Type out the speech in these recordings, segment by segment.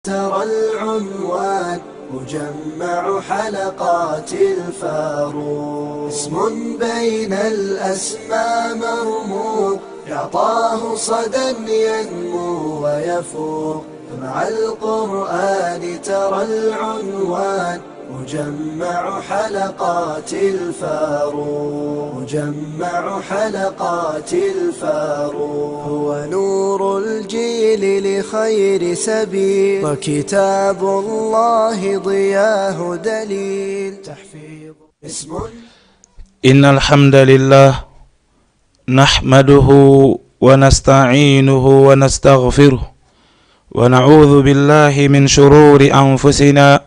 ترى العنوان مجمع حلقات الفاروق، اسم بين الأسماء مرموق، يعطاه صدى ينمو ويفوق. مع القرآن ترى العنوان مجمع حلقات الفاروق، مجمع حلقات الفاروق. هو نور الجيل لخير سبيل، وكتاب الله ضياه دليل. تحفيظ اسم إن الحمد لله نحمده ونستعينه ونستغفره، ونعوذ بالله من شرور أنفسنا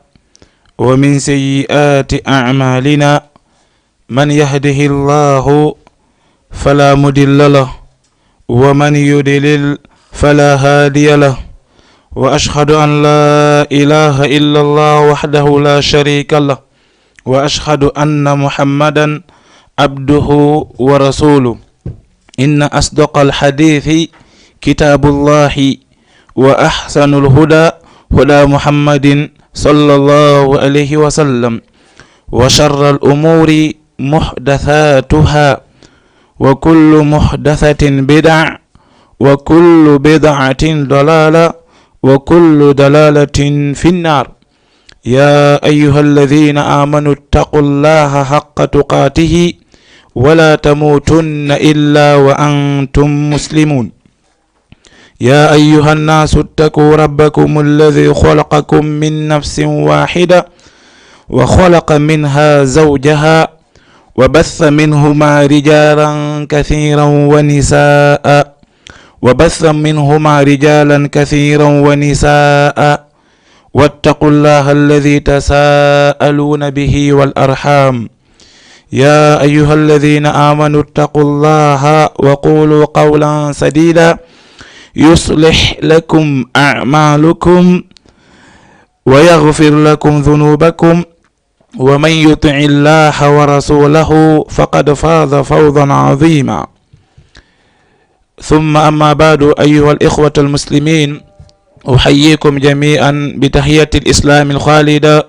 ومن سيئات أعمالنا. من يهده الله فلا مضل له، ومن يضلل فلا هادي له. وأشهد أن لا إله إلا الله وحده لا شريك له، وأشهد أن محمدا عبده ورسوله. إن أصدق الحديث كتاب الله، وأحسن الهدى هدى محمد صلى الله عليه وسلم، وشر الأمور محدثاتها، وكل محدثة بدع، وكل بدعة ضلالة، وكل ضلالة في النار. يا أيها الذين آمنوا اتقوا الله حق تقاته ولا تموتن إلا وأنتم مسلمون. يا أيها الناس اتقوا ربكم الذي خلقكم من نفس واحدة، وخلق منها زوجها، وبث منهما رجالا كثيرا ونساء، واتقوا الله الذي تساءلون به والأرحام. يا أيها الذين آمنوا اتقوا الله وقولوا قولا سديدا يصلح لكم أعمالكم ويغفر لكم ذنوبكم، ومن يطع الله ورسوله فقد فاز فوزا عظيما. ثم أما بعد، أيها الإخوة المسلمين، أحييكم جميعا بتحية الإسلام الخالدة،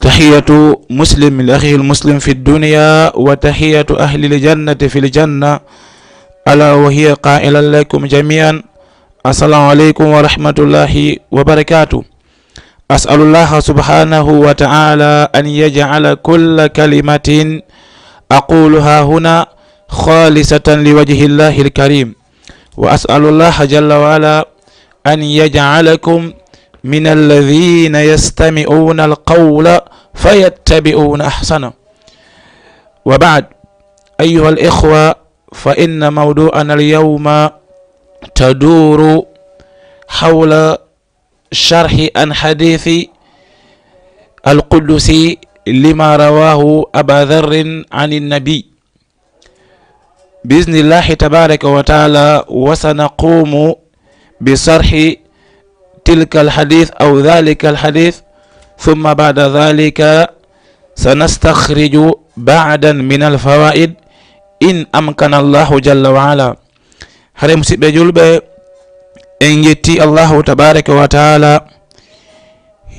تحية مسلم لأخيه المسلم في الدنيا، وتحية أهل الجنة في الجنة، ألا وهي قائلا لكم جميعا: السلام عليكم ورحمة الله وبركاته. أسأل الله سبحانه وتعالى أن يجعل كل كلمة أقولها هنا خالصة لوجه الله الكريم، وأسأل الله جل وعلا أن يجعلكم من الذين يستمعون القول فيتبعون أحسنه. وبعد، أيها الإخوة، فإن موضوعنا اليوم تدور حول شرح عن حديث القدسي لما رواه أبا ذر عن النبي بإذن الله تبارك وتعالى. وسنقوم بشرح تلك الحديث أو ذلك الحديث، ثم بعد ذلك سنستخرج بعدا من الفوائد إن أمكن الله جل وعلا. هذا مسيب جلبة إن يتي الله تبارك وتعالى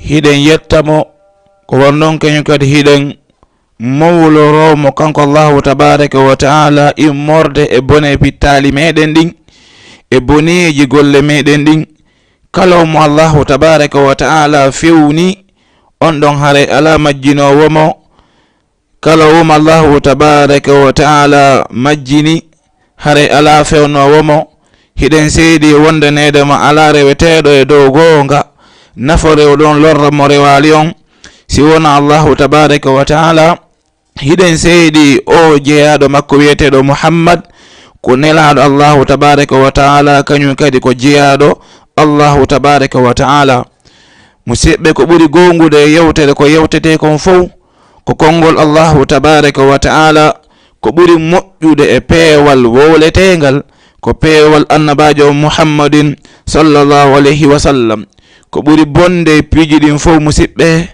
هيدن يتمو كورنون كن يكاد هيدن مولو رومو كانك الله تبارك وتعالى إمورد إبوني بتالي ميدن دين، إبوني جيغول ميدن دين، كلام الله تبارك وتعالى فيوني أندون هاري ألا مجينو ومو، كلام الله تبارك وتعالى مجيني هاري ألا فيونو ومو. hiden seedi wonde nedema ala reweteɗo e dow goonga nafore o ɗon lorra mo rewali on si wona allahu tabaraka wa taala. hiden seedi o jeeyaɗo makko wiyeteɗo muhammad ko nelaɗo allahu tabaraka wa taala, kañum kadi ko jeeyaɗo allahu tabaraka wa taala. musidɓe, ko ɓuri gongude e yewtere ko yewtete kon fof ko konngol allahu tabaraka wa taala, ko ɓuri moƴƴude e peewal wowletengal ko peewal annabajo muhammadin sallallahu alayhi wa sallam. ko ɓuri bonde piiji ɗin fof musidɓe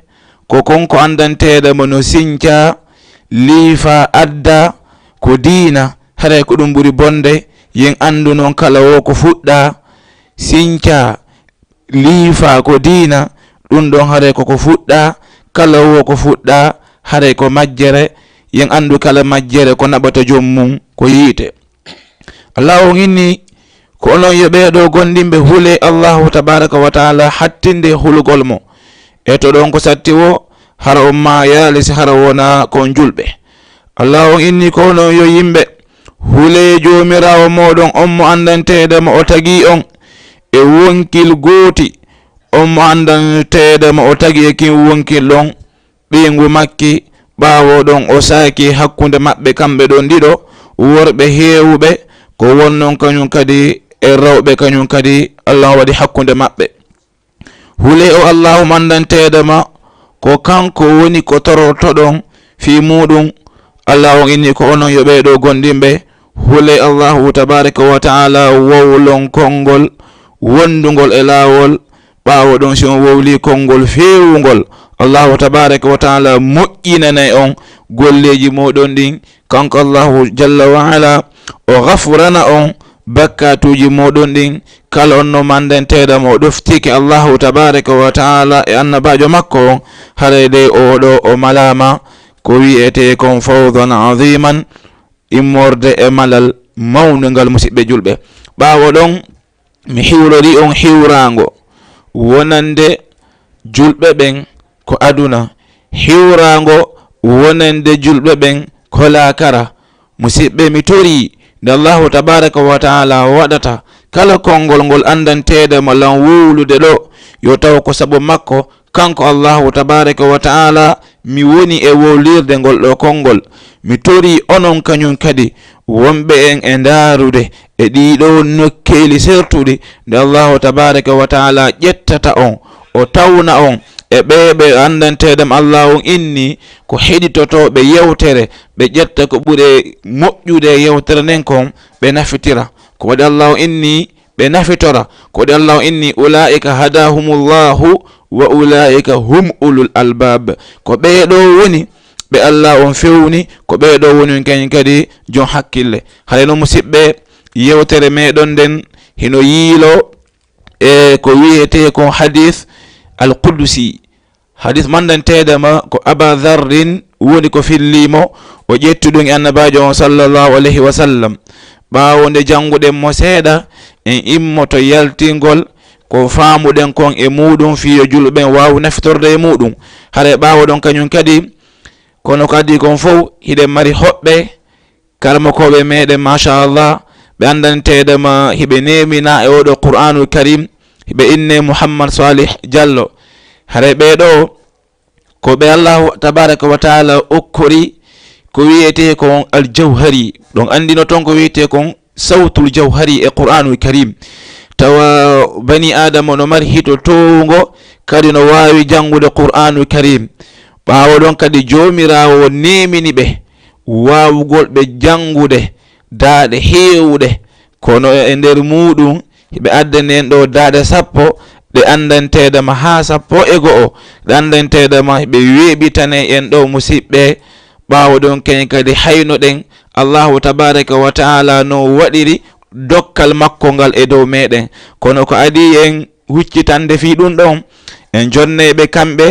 ko konko andanteɗamo no sinca liifa adda ko diina. haray ko ɗum ɓuri bonde yen andu noon kala wo ko fuɗɗa sinca liifa ko diina ɗum ɗon hare koko fuɗɗa kala wo ko fuɗɗa hare ko majjere yen andu kala majjere ko naɓata jommum ko yiite. Allah on inni ko onon yo ɓeeɗo gondimɓe hule Allahu tabaraka wa taala hattinde hulgol mo e to ɗon ko satti wo hara on ma yaalisi hara wona kon julɓe. Allah on inni ko onon yo yimɓe hule jomirawo moɗon on mo andantedema o tagi on e wonkil gooti, on mo andantedema o tagi e kin wonkil ɗon ɓingu makki ɓawo ɗon o saaki hakkunde maɓɓe kamɓe ɗon ɗiɗo worɓe heewuɓe ko wonnon kañum kadi e rawɓe kañum kadi Allah waɗi hakkunde maɓɓe. hule o Allahu andantedema ko kanko woni ko torortoɗon fi muɗum. Allah on inni ko onon yo ɓeeɗo gondimɓe hule Allahu tabaraka wa taala wowlon konngol wondugol e laawol ɓaawo ɗon si on wowli konngol feewugol Allahu tabaraka wa taala moƴƴinanay on golleji moɗon ɗin. kanko Allahu jalla wa ala o gafurana on bakkatuji moɗon ɗin kala on no mandantedama o ɗoftiki Allahu tabaraka wa taala e annabajo makko on harede oɗo o malama ko wiyete kon fawdan aziman immorde e malal mawnugal musidɓe julɓe. ɓaawo ɗon mi hiwrori on hiwrango wonande julɓe ɓen ko aduna, hiwrango wonande julɓe ɓen ko laakara. musidɓe mi tori nde Allahu tabaraka wa taala waɗata kala konngol ngol andantede mo lan wowlude ɗo yo taw ko sabu makko kanko Allahu tabaraka wa taala mi woni e wowlirde ngol ɗo konngol. mi tori onon kañum kadi wonɓe en e ndaarude e ɗiɗo nokkeeli sertuɗi nde Allahu tabaraka wa taala ƴettata on o tawna on e ɓeɓe andantedem Allah on inni ko heɗitotoɓe yewtere ɓe ƴetta ko ɓuure moƴƴude yewtere nden kon ɓe nafitira. ko waɗi Allah on inni ɓe nafitora, ko waɗi Allah on inni ulaika hadahumullahu wa ulaika hum ulul albab. ko ɓeɗo woni ɓe Allah on fewni, ko ɓeɗo woni kañum kadi jon hakkille. hay no musidɓe yewtere meɗon nden hino yiilo e ko wiyete kon hadith al-Qudusi. hadith mandantedema ko Aba Dharrin woni ko fillimo o ƴettuɗum e annabajo on sallallahu alayhi wa sallam. ɓaawo nde janguɗen mo seeɗa en immoto yaltingol ko faamuɗen kon e muɗum fiyo julɓen wawu naftorde e muɗum. hare ɓaawo ɗon kañum kadi kono kadi kon fof hiɗen mari hoɓɓe karmakoɓe meɗen machallah ɓe andantedema hiɓe nemina e oɗo Qur'anul Karim hiɓe inne Muhammad Salih Diallo. hare ɓeɗo ko ɓe Allahu tabaraka wa taala okkori ko wiyete kon al-Jawhari. ɗon andino ton ko wiyete kon sawtul jawhari e Qur'anul Karim. tawa bani adama no mari hito towgo kadi no wawi jangude Qur'anul Karim. ɓaawo ɗon kadi jomirawo nemini ɓe wawugol ɓe jangude daaɗe heewuɗe kono e nder muɗum ɓe addanen ɗo daaɗe 10 ɗe andantedema ha 12 ɗe andantedema ɓe weeɓitane en ɗo musidɓe. ɓaawo ɗon kañum kadi hayno ɗen Allahu tabaraka wa taala no waɗiri dokkal makko ngal e dow meɗen. kono ko adi en huccitande fi ɗum ɗon en jonneɓe kamɓe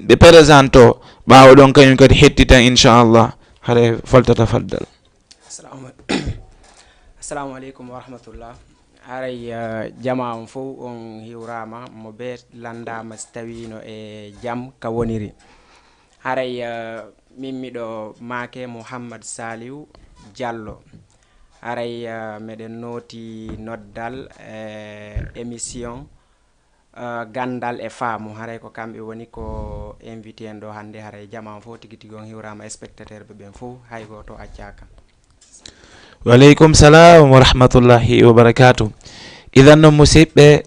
ɓe présento ɓaawo ɗon kañum kadi hettitan inchallah. hare faltata faddal. assalamu aleykum wa rahmatullah. haray jama on fof on hiwrama mo be landama so tawino e jaam ka woniri. haray min miɗo maake Mouhammad Saliou Diallo. haray meɗen nooti noddal émission gandal e faamu. haray ko kamɓe woni ko invité en ɗo hannde. haray jama fof tigi tigi on hiwrama spectateur ɓe ɓen fof hay goto accaka. waleykum salam wa rahmatullahi wa barakatuh. idan no musidɓe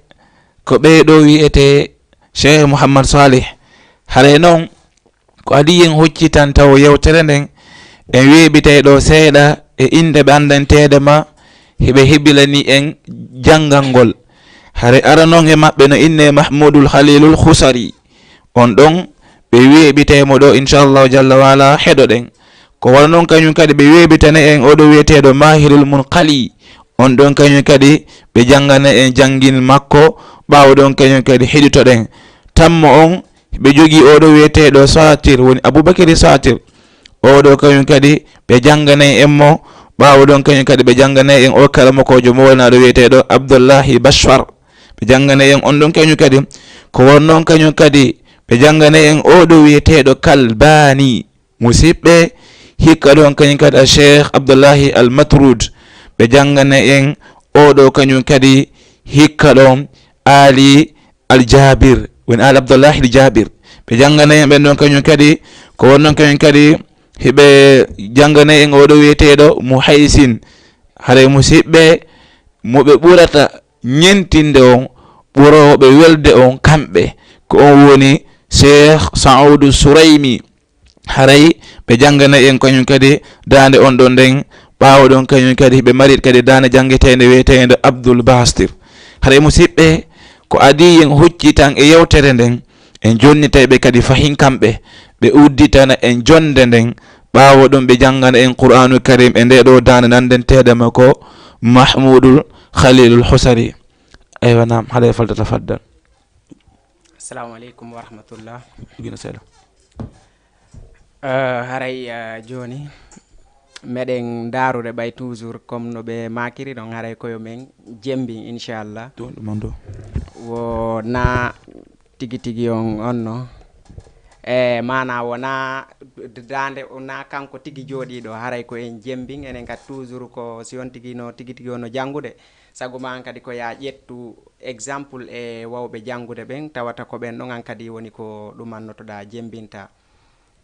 ko ɓeɗo wiyete Cheikh Mouhammad Salih. haray noon ko adi en hoccitan taw yewtere nden en weeɓitay ɗo seeɗa e inde ɓe andantedema heɓe heɓilani en jangal ngol. hare ara noon e maɓɓe no inne Mahmoudul Khalilul Khusari. on ɗon ɓe weeɓitaymo ɗo inchallahu jalla wala heɗo ɗen. ko wala noon kañum kadi ɓe weeɓitane en oɗo wiyeteɗo Mahirul Munqali. on ɗon kañum kadi ɓe jangana en jangin makko ɓawo ɗon kañum kadi heɗitoɗen tammo on ɓe jogui oɗo wiyeteɗo satir woni Aboubakry Satir oɗo kañum kadi ɓe janganay en mo ɓawo ɗon kañum kadi ɓe janganay en o kala makojo mo wonnaɗo wiyeteɗo Abdoullahi Bachar ɓe janganay en on ɗon kañum kadi ko wonnon kañum kadi ɓe janganay en oɗo wiyeteɗo Kalbani musidɓe hikka ɗon kañum kadi a Cheikh Abdoullahi Al Matrud ɓe janganay en oɗo kañum kadi hikka ɗon Ali Al Jabir woni Ali Abdoullahi Al Jabir ɓe janganay en ɓen ɗon kañum kadi ko wonnon kañum kadi heɓe janganay en oɗo wiyeteɗo Muhaysin haray musidɓe moɓe ɓurata ñentinde on ɓuroɓe welde on kamɓe ko on woni Cheikh Saoudou Souraymi haray ɓe janganay en kañum kadi dande on ɗon nden ɓawo ɗon kañum kadi ɓe mari kadi dande janguetede wiyetede Abdoul Bastir haray musidɓe ko adi en hucci tan e yewtere nden en jonnitayɓe kadi fahin kamɓe ɓe udditana en jonde nden ɓawo ɗum ɓe jangana en Qur'anul Karim e nde ɗo dande nandentedema ko Mahmoudul Khalilul Husari aywa nam haɗa falta tafaddal. Assalamu aleykum wa rahmatullah. Gina seeɗa haray joni meɗen darude ɓay toujours comme no ɓe makiri ɗon haray koyo men jembi inchallah ɗum ɗo wo na tigi tigi onno mana wona dande na kanko tigi jooɗiɗo haray ko en jembin enen kadi toujours ko si on tigi no tigi tigi ono jangude sago man kadi ko ya ƴettu exemple e wawɓe jangude ɓen tawata ko ɓen ɗon an kadi woni ko ɗumannotoɗa jembinta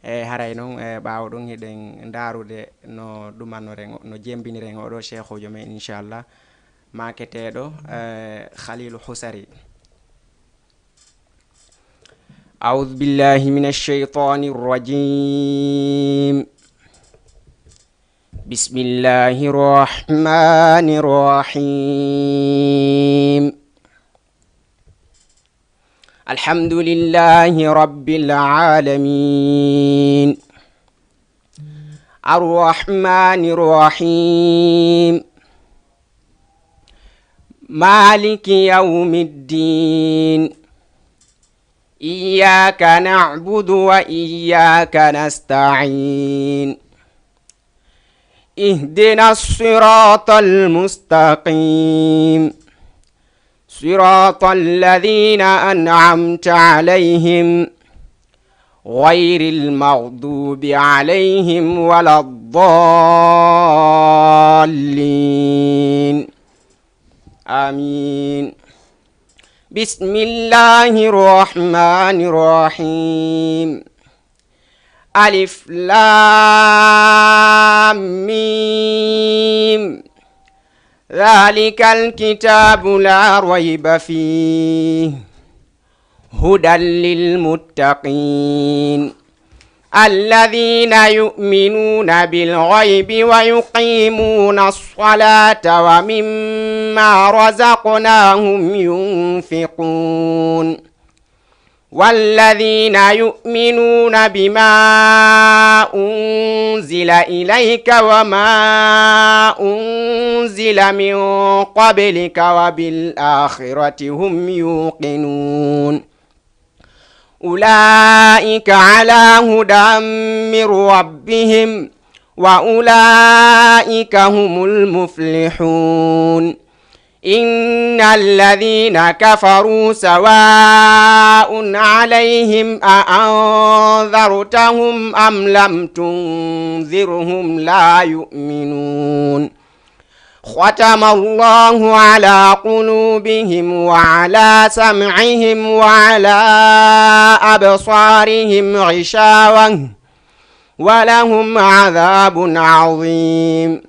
haray noon ɓawo ɗum hiɗen darude no ɗumanoren no jembiniren oɗo cheikhujo men inchallah maketeɗo Khalilou Husari. أعوذ بالله من الشيطان الرجيم بسم الله الرحمن الرحيم الحمد لله رب العالمين الرحمن الرحيم مالك يوم الدين إياك نعبد وإياك نستعين اهدنا الصراط المستقيم صراط الذين أنعمت عليهم غير المغضوب عليهم ولا الضالين آمين. بسم الله الرحمن الرحيم ألف لام ميم ذلك الكتاب لا ريب فيه هدى للمتقين الذين يؤمنون بالغيب ويقيمون الصلاة ومما رزقناهم ينفقون والذين يؤمنون بما أنزل إليك وما أنزل من قبلك وبالآخرة هم يوقنون أولئك على هدى من ربهم وأولئك هم المفلحون إن الذين كفروا سواء عليهم أأنذرتهم أم لم تنذرهم لا يؤمنون ختم الله على قلوبهم وعلى سمعهم وعلى أبصارهم غشاوة ولهم عذاب عظيم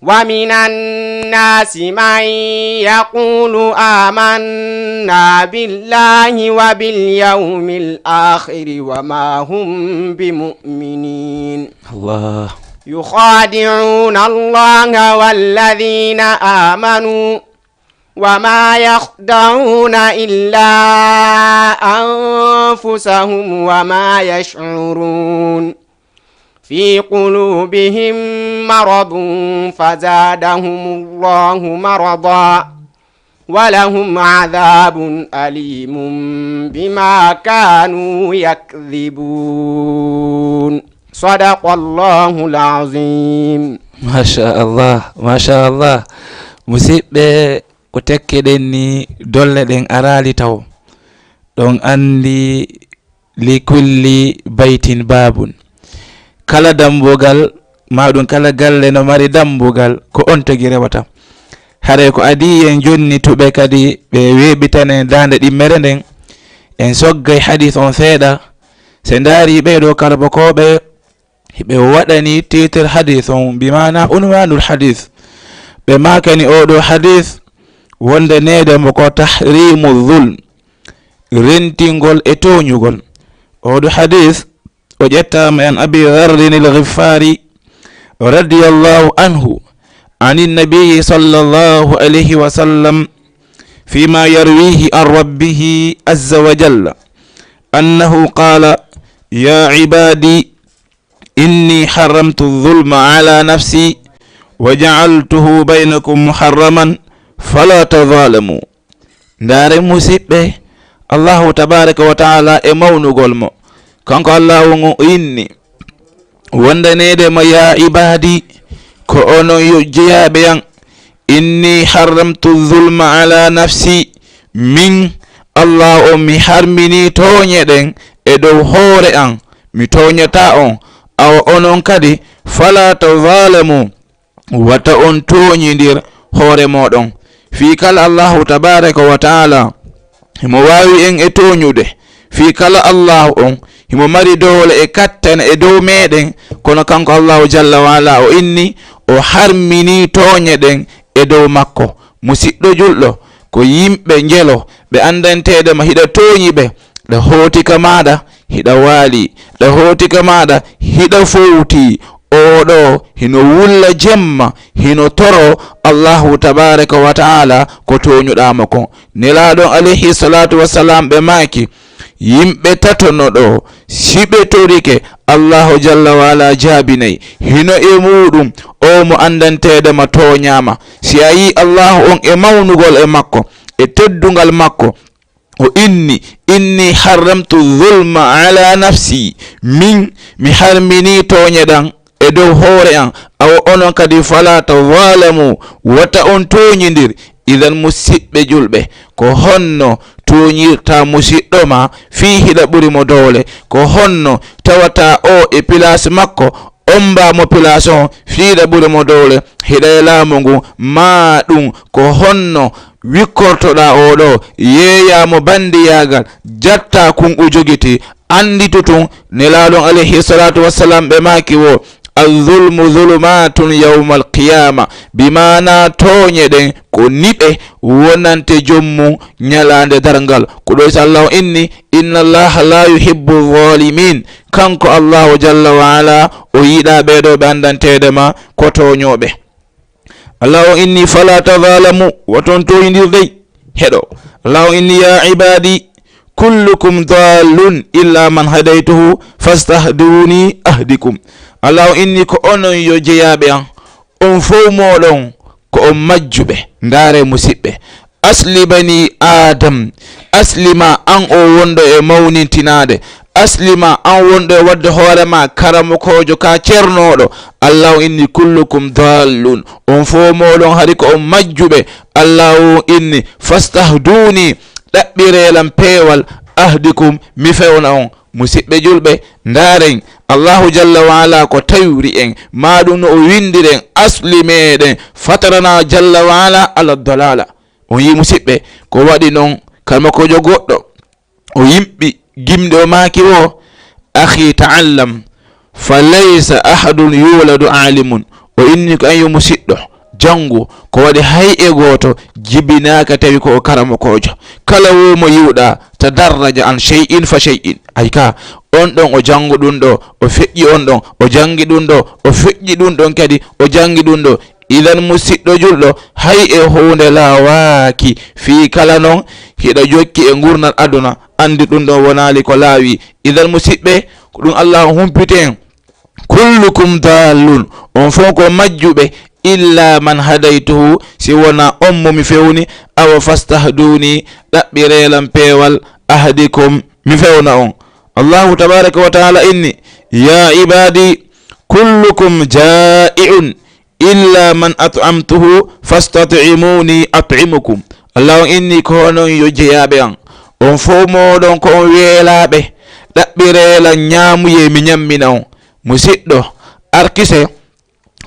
ومن الناس من يقول آمنا بالله وباليوم الآخر وما هم بمؤمنين الله يخادعون الله والذين آمنوا وما يخدعون إلا أنفسهم وما يشعرون في قلوبهم مرض فزادهم الله مرضا ولهم عذاب أليم بما كانوا يكذبون صدق الله العظيم. ما شاء الله ما شاء الله. musidɓe ko tekkeɗen ni dolle ɗen arali taw ɗon andi li kulli baytin babun. kala dambugal maɗum kala galle no mari dambugal ko on tagi rewata. hare ko adi en jonni tuɓe kadi ɓe weɓitane dande ɗimmere nden en soggay hadith on seeɗa se ndaari ɓeɗo karbokoɓe ɓe waɗani titre hadith on bimana unwanul hadith ɓe makani oɗo hadith wonde nede mo ko tahrimu dhulm rentingol e toñugol. oɗo hadith o ƴettama en abi dharrin al-ghifari radiyallahu anhu عن النبي صلى الله عليه وسلم فيما يرويه عن ربه عز وجل أنه قال يا عبادي إني حرمت الظلم على نفسي وجعلته بينكم محرما فلا تظالموا. دار مسيبه الله تبارك وتعالى امون غولمو كانكو الله إني وندنيد ما يا عبادي ko ono yojjiyaɓe yan inni haramtu zulma ala nafsi min Allah o mi harmini toñe ɗen e dow hoore an mi toñata on awa onon kadi fala tazalamu wata on toñidir hoore moɗon fi kala Allahu tabaraka wa taala himo wawi en e toñude fi kala Allahu on himo mari dowle e kattana e dow meɗen kono kanko Allahu jalla wa ala o inni o harmini toñe ɗen e dow makko. musidɗo julɗo ko yimɓe njelo ɓe andantede ma hiɗa toñi ɓe ɗa hootika maɗa hiɗa waali ɗa hootika maɗa hiɗa fowti oɗo hino wulla jemma hino toro Allahu tabaraka wa taala ko toñuɗama ko. nelaɗon alayhi salatu wassalam ɓe maki yimɓe tatono ɗo siɓe torike Allahu jalla wala jaabinayi hino e muɗum o mo andantede ma toñama. si a yi Allahu on e mawnugol e makko e teddungal makko o inni haramtu zulma ala nafsi min mi harmini toñe ɗan e dow hoore an awa onon kadi fala tazalamu wata on toñidir. idan musidɓe julɓe ko honno toñirta musidɗo ma fi hiɗa ɓuri mo dowle ko honno tawata o e place makko on mbamo place on fiiɗa ɓuri mo dowle hiɗa e laamu ngu ma ɗum ko honno wikkortoɗa oɗo yeeyamo bandiyagal jatta kungu jogiti anditutun nelaɗon alayhi salatu wassalam ɓe maki wo الظلم ظلمات يوم القيامة بمعنى توني دين كونيبه ونانت جمو نيالان درنغال كدوس الله إن الله لا يحب الظالمين كانكو الله جل وعلا ويدا بيدو باندان تيدما كتونيو به الله إني فلا تظالموا وتنتو يندير دي هدو الله إني يا عبادي كلكم ضال إلا من هديته فاستهدوني أهدكم Allah inni ko onon yo jeyaɓe an on fof moɗon ko on majjuɓe ndaare musidɓe asli bani adam aslima an o wondo e mawnintinade aslima an wondo e wadde hoorema karamokojo ka cernoɗo Allah inni kullukum dallun on fof moɗon hari ko on majjuɓe Allah inni fastahduni ɗaɓɓirelam peewal ahdikum mi fewna on musidɓe julɓe ndaren Allahu jalla wa ala ko tawri en maɗum no o windiren asli meɗen fatarana jalla wa ala ala dalala on yi musidɓe ko waɗi noon kalmakojo goɗɗo o yimɓi gimɗe o maki o akhi ta'allam fa laysa ahadun yuladu alimun o inni ko anyo musidɗo jangu ko waɗi hay e goto jibinaka tawi ko o karamakojo kala womo yiwɗa tadarraja an shay'in fa shay'in ay ka on ɗon o jangu ɗum ɗo o feƴƴi on ɗon o jangi ɗum ɗo o feƴƴi ɗum ɗon kadi o jangi ɗum ɗo idan musidɗo julɗo hay e hunde lawaki fi kala noon hiɗa jokki e gurnal aduna andi ɗum ɗon wonali ko laawi idan musidɓe ko ɗum Allah humpiten kullukum dallun on fo ko majjube illa man hadaytuhu si wona on mi fewni aw fastahduni dabbirelam pewal ahadikum mi fewna on. Allahu tabaraka wa taala inni ya ibadi kullukum ja'i'un illa man at'amtuhu fastat'imuni at'imukum. Allah inni ko non yo jeyabe an on fo modon ko on weelabe dabbirela nyaamuye mi nyammina on musiddo arkise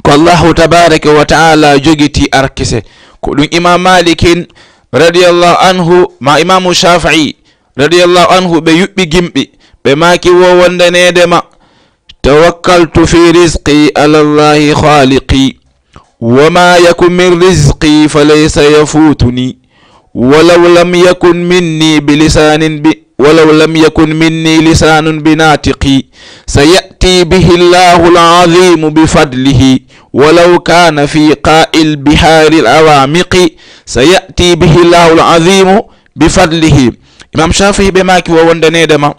ko Allahu tabaraka wa taala jogiti arkise ko dum Imam Malikin radiyallahu anhu ma Imam Shafi'i radiyallahu anhu be yubbi gimbi be maki wo wondanede ma tawakkaltu fi rizqi ala Allahi khaliqi wama yakun min rizqi falaysa yafutuni ولو لم يكن مني لسان بناطقي سيأتي به الله العظيم بفضله ولو كان في قاع البحار العوامق سيأتي به الله العظيم بفضله. إمام شافعي بماكي ووندنيدما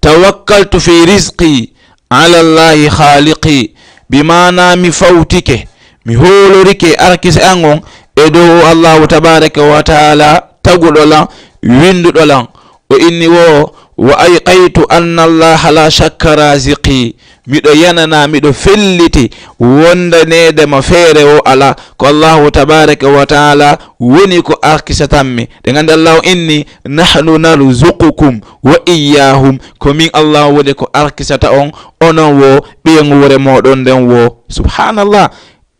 توكلت في رزقي على الله خالقي بمعنى مفوتك مهولورك أركس أنغون edo Allahu tabaraka wa taala tagudola windudola o inni wa ayqaitu anna Allah la shakka raziqi mido yanana mido felliti wondanede ma fere o ala ko Allahu tabaraka wa taala woni ko arkisatammi de ganda Allah inni nahnu narzuqukum wa iyyahum ko min Allah woni ko arkisata on onon wo biyen wore modon den wo subhanallah.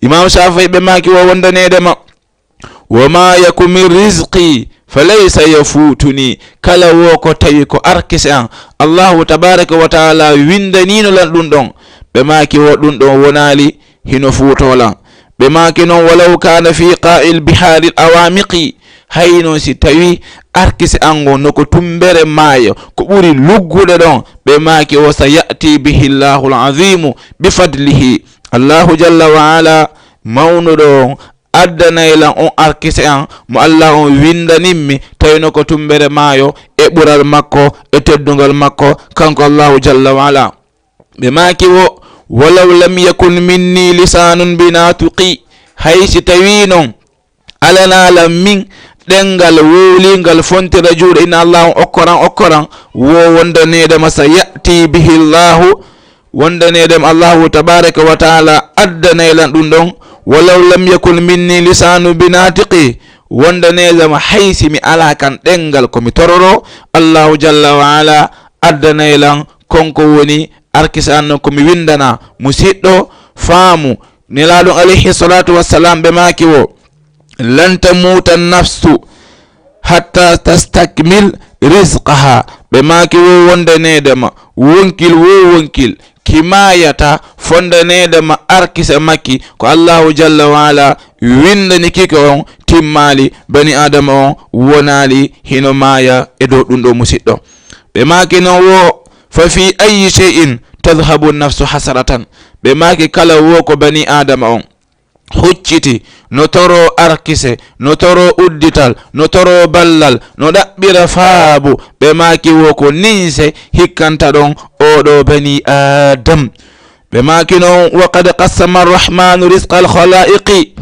Imam Shafi'i be maki wo wondanede ma wama yakun min rizqi falaysa yafutuni kala wo ko tawi ko arkise an Allahu tabaraka wa taala windanino lan dum don be maki wo dum don wonali hino futola be maki non walaw kana fi qa'il bihari awamiqi hayno si tawi arkise ango noko tumbere maayo ko buri luggude don be maki o sayati bihi Allahu al-azim bi fadlihi. Allahu jalla wa ala mawnudo addanaylan on arkise an mo Allah on windanimmi tawino ko tumbere maayo e bural makko e teddungal makko kanko Allahu jalla wa ala be maki wo walaw lam yakun minni lisanun binatuqi haysi tawinon alana min dengal wolingal fontira juude inna Allah okkoran wo wondanede masa yati bihi Allahu wondanede Allahu tabaraka wa taala addanaylan dum don walaw lam yakun minni lisanu binatiqi wondanede ma haysi mi ala kan dengal ko mi tororo Allahu jalla wa ala addanaylan konko woni arkisan ko mi windana musiddo faamu nilaadon alayhi salatu wassalam be maki wo lan tamuta nafsu hatta tastakmil rizqaha be maki wo wondanede ma wonkil kimayata fondanede ma arkisa makki ko Allahu jalla wa ala windani kiko on timmali bani adama on wonali hino maya e do dum do musiddo be maki non wo fa fi ayi shay'in tadhhabu an-nafsu hasaratan be maki kala wo ko bani adama on hucciti no toro arkise no toro uddital no toro ballal no dabbira faabu be maki wo ko ninse hikkanta don odo bani adam be maki non wa qad qassama ar-rahmanu rizqa al-khalaiqi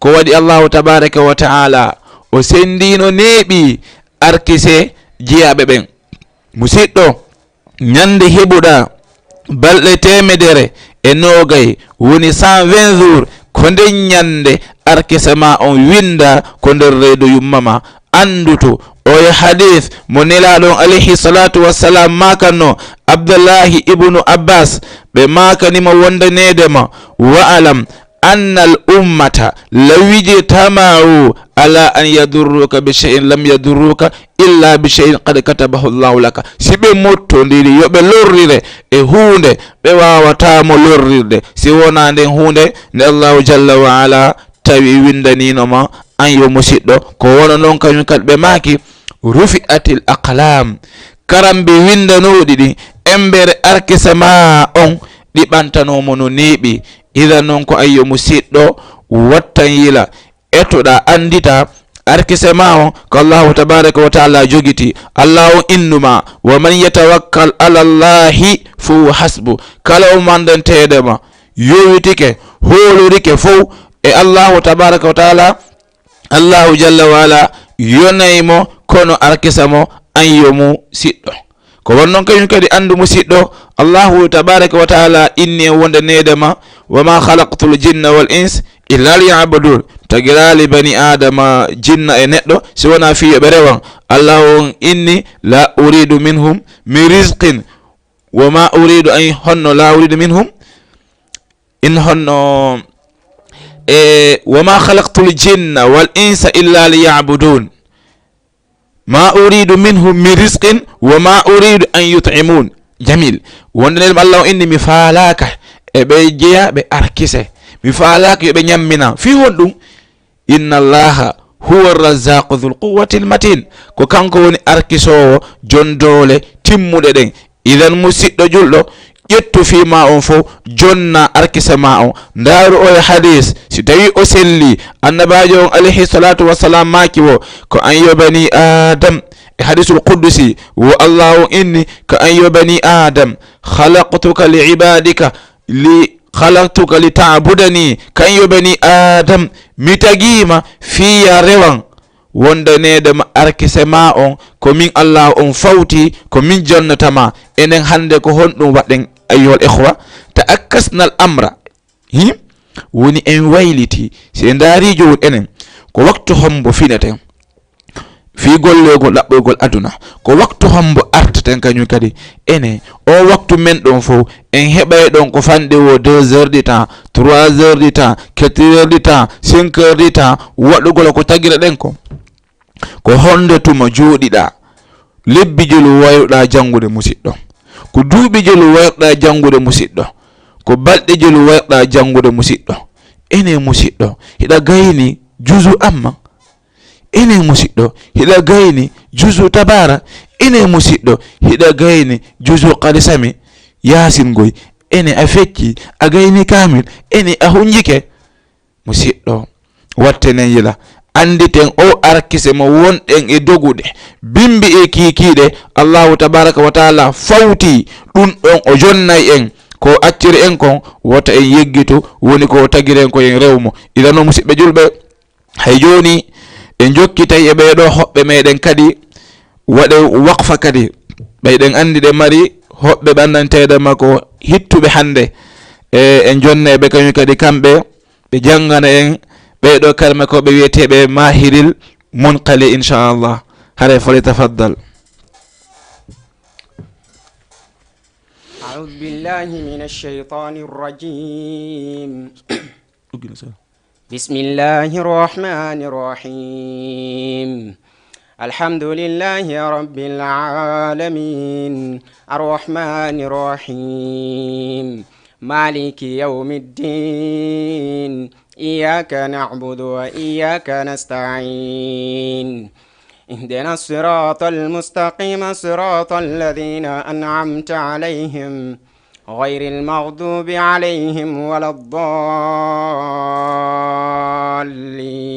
ko wadi Allah tabaraka wa taala o sendino nebi arkise jiyabe ben musiddo nyande hebuda balde temedere e nogay woni 120 jours ko nden nyande arkise ma on winda ko nder reedo yummama anduto o hadith mo neladon alayhi salatu wassalam makanno Abdullahi ibnu Abbas be makanima wondanede ma wa alam anna al-ummata lawiji tamau ala an yadurruka bi shay'in lam yadurruka illa bi shay'in qad katabahu Allahu laka sibe motto ndiri yobe lorrire e hunde be wawata mo lorrirde si wona den hunde ne Allahu jalla wa ala tawi windanino ma an yo musiddo ko wona non kanyum kadbe maki rufi'atil aqlam karambe windanodi di embere arkisa ma on di bantano mo no nebi idan non ko ayyo musiddo wattan yila etoda andita arkise ma on ko Allahu tabaraka wa taala jogiti. Allahu innuma wa man yatawakkal ala Allahi fu hasbu. kala o mandantedema yowitike holorike fof e Allahu tabaraka wa taala, Allahu jalla wa ala yonaymo kono arkisa mo anyomu siddo. ko wonnon kanyum kadi andu musiddo Allahu tabaraka wa taala inni wonde nedema wama khalaqtul jinna wal ins illa liya'budun. tagirali bani adama jinna e neddo si wona fiyo be rewan. Allahu inni la uridu minhum min rizqin wama uridu an honno la uridu minhum in honno wama khalaqtul jinna wal insa illa liya'budun ma uridu minhum min rizqin wa ma uridu an yut'imun. jamil wondenel Allah inni mi falaka e be jeya be arkise, mi falaka yo be nyammina fi wondum. inna Allaha huwa ar-razzaqu dhul quwwati al-matin. ko kanko woni arkisowo jondole timmude den. idan musiddo juldo ƴettu fi ma on fo jonna arkisa ma on. ndaru o hadis si tawi o selli annabajo on alayhi salatu wassalam maki wo ko an yobani adam e hadisul qudusi wa Allahu inni ka an yobani adam khalaqtuka li ibadika khalaqtuka li ta'budani ka an yobani adam mitagima fiya rewan wonde nede ma arkise ma on ko min Allah on fawti ko min jonnatama. enen hande ko honɗum waɗen ayyuhal ikhwa ta'akkasna al-amra woni en wayliti se ndaari jowul enen ko waktu hombo finaten fi gollegol ɗaɓɓoygol aduna, ko waktu hombo artaten kañum kadi ene o waktu men ɗon fof en heɓay ɗon ko fanɗe wo 2 heures du temps 3 heures du temps 4 heures du temps 5 heures du temps waɗugol ko tagira ɗen ko honde tuma jooɗiɗa lebbi jelu wayruɗa jangude musidɗo, ko duuɓi jelu wayruɗa jangude musidɗo, ko balɗe jelu wayruɗa jangude musidɗo. ene musidɗo hiɗa gayni juzu amma, ene musidɗo hiɗa gayni juzu tabara, ene musidɗo hiɗa gayni juzu qalisami yasin goy, ene a fecci a gayni kamil, ene a hunjike. musidɗo wattenen yila anditen o arkise mo wonɗen e doguɗe bimbi e kikiɗe. Allahu tabaraka wa taala fawti ɗum ɗon o jonnay en ko acciri en kon wota en yeggito woni ko tagiren ko en rewmo. idan no musidɓe julɓe hay joni en jokkitay e ɓeɗo hoɓɓe meɗen kadi waɗe waqfa kadi ɓeyɗen andi ɗe mari hoɓɓe ɓandantedema ko hittuɓe hande en jonneɓe kañum kadi kamɓe ɓe jangana en ɓeɗo kalma ko ɓe wiyeteɓe mahiril munqali inchallah. hare falitafaddal. أعوذ بالله من الشيطان الرجيم. بسم الله الرحمن الرحيم. الحمد لله رب العالمين الرحمن الرحيم مالك يوم الدين إياك نعبد وإياك نستعين اهدنا الصراط المستقيم صراط الذين أنعمت عليهم غير المغضوب عليهم ولا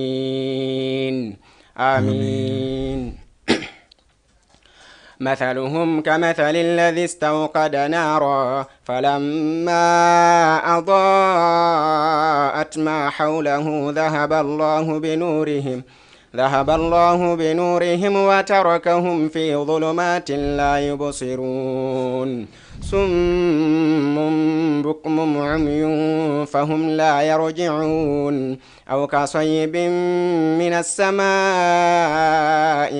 الضالين آمين. مثلهم كمثل الذي استوقد نارا فلما أضاءت ما حوله ذهب الله بنورهم وتركهم في ظلمات لا يبصرون صم بكم عمي فهم لا يرجعون أو كصيب من السماء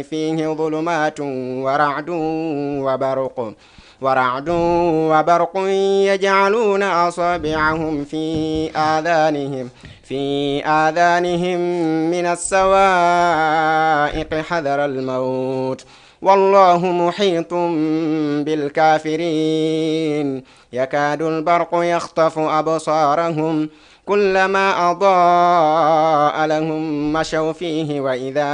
فيه ظلمات ورعد وبرق يجعلون أصابعهم في آذانهم من الصواعق حذر الموت والله محيط بالكافرين يكاد البرق يخطف أبصارهم كلما أضاء لهم مشوا فيه وإذا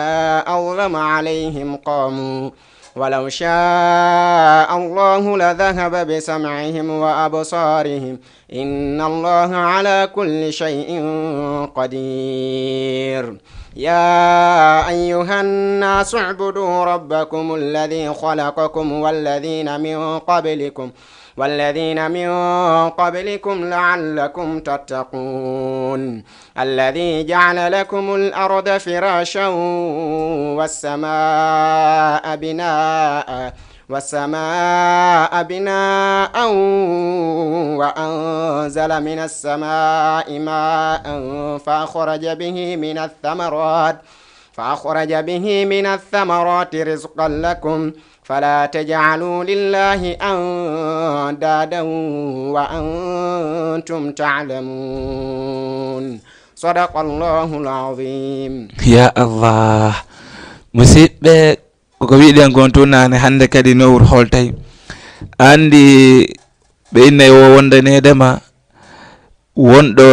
أظلم عليهم قاموا ولو شاء الله لذهب بسمعهم وأبصارهم إن الله على كل شيء قدير يا أيها الناس اعبدوا ربكم الذي خلقكم والذين من قبلكم لعلكم تتقون الذي جعل لكم الأرض فراشا والسماء بناء وأنزل من السماء ماء فأخرج به من الثمرات رزقا لكم فلا تجعلوا لله أندادا وأنتم تعلمون صدق الله العظيم. يا الله مسيبة ko wiiɗen gon tunnaane hannde kadi nowr holtay andi ɓe innayi o wondanedema wonɗo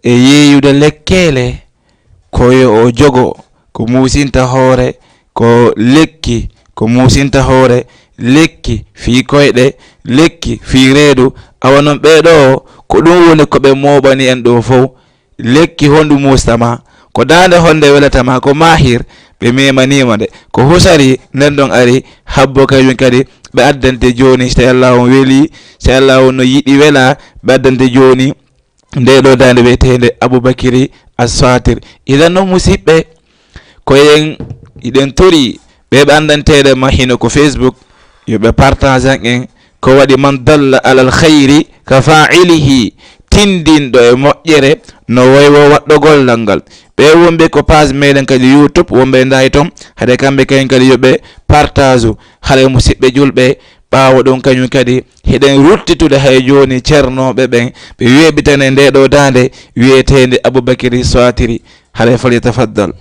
e yeeyude lekkele koyo o jogo ko muusinta hoore ko lekki ko muusinta hoore lekki fii koyɗe lekki fii reedu awa noon ɓeeɗo ko ɗum woni ko ɓe mooɓani en ɗo fof lekki honɗum muustama ko daande honde welatama ko mahir ɓe memanima de ko husari nden ɗon ari habbo kañum kadi ɓe addante joni so tawi Allah on weeli so Allah on no yiɗi wela ɓe addante joni nde ɗo dande wiyetede Aboubakry As-Satir. idan noon musidɓe koyen iɗen tori ɓe andantede mahino ko Facebook yoɓe partage en ko waɗi man dalla alal khayri ka fa'ilihi tindinɗo e moƴƴere no waywo waɗɗo gollal ngal ɓe wonɓe ko page meɗen kadi YouTube wonɓe ndayi toon haɗe kamɓe kañum kadi yoɓe partage haɗa musidɓe julɓe ɓawo ɗon kañum kadi heɗen ruttitude hay joni ceernoɓe ɓen ɓe weɓitane nde ɗo dande wiyetede Aboubakry Satiri haɗa falyatafaddal.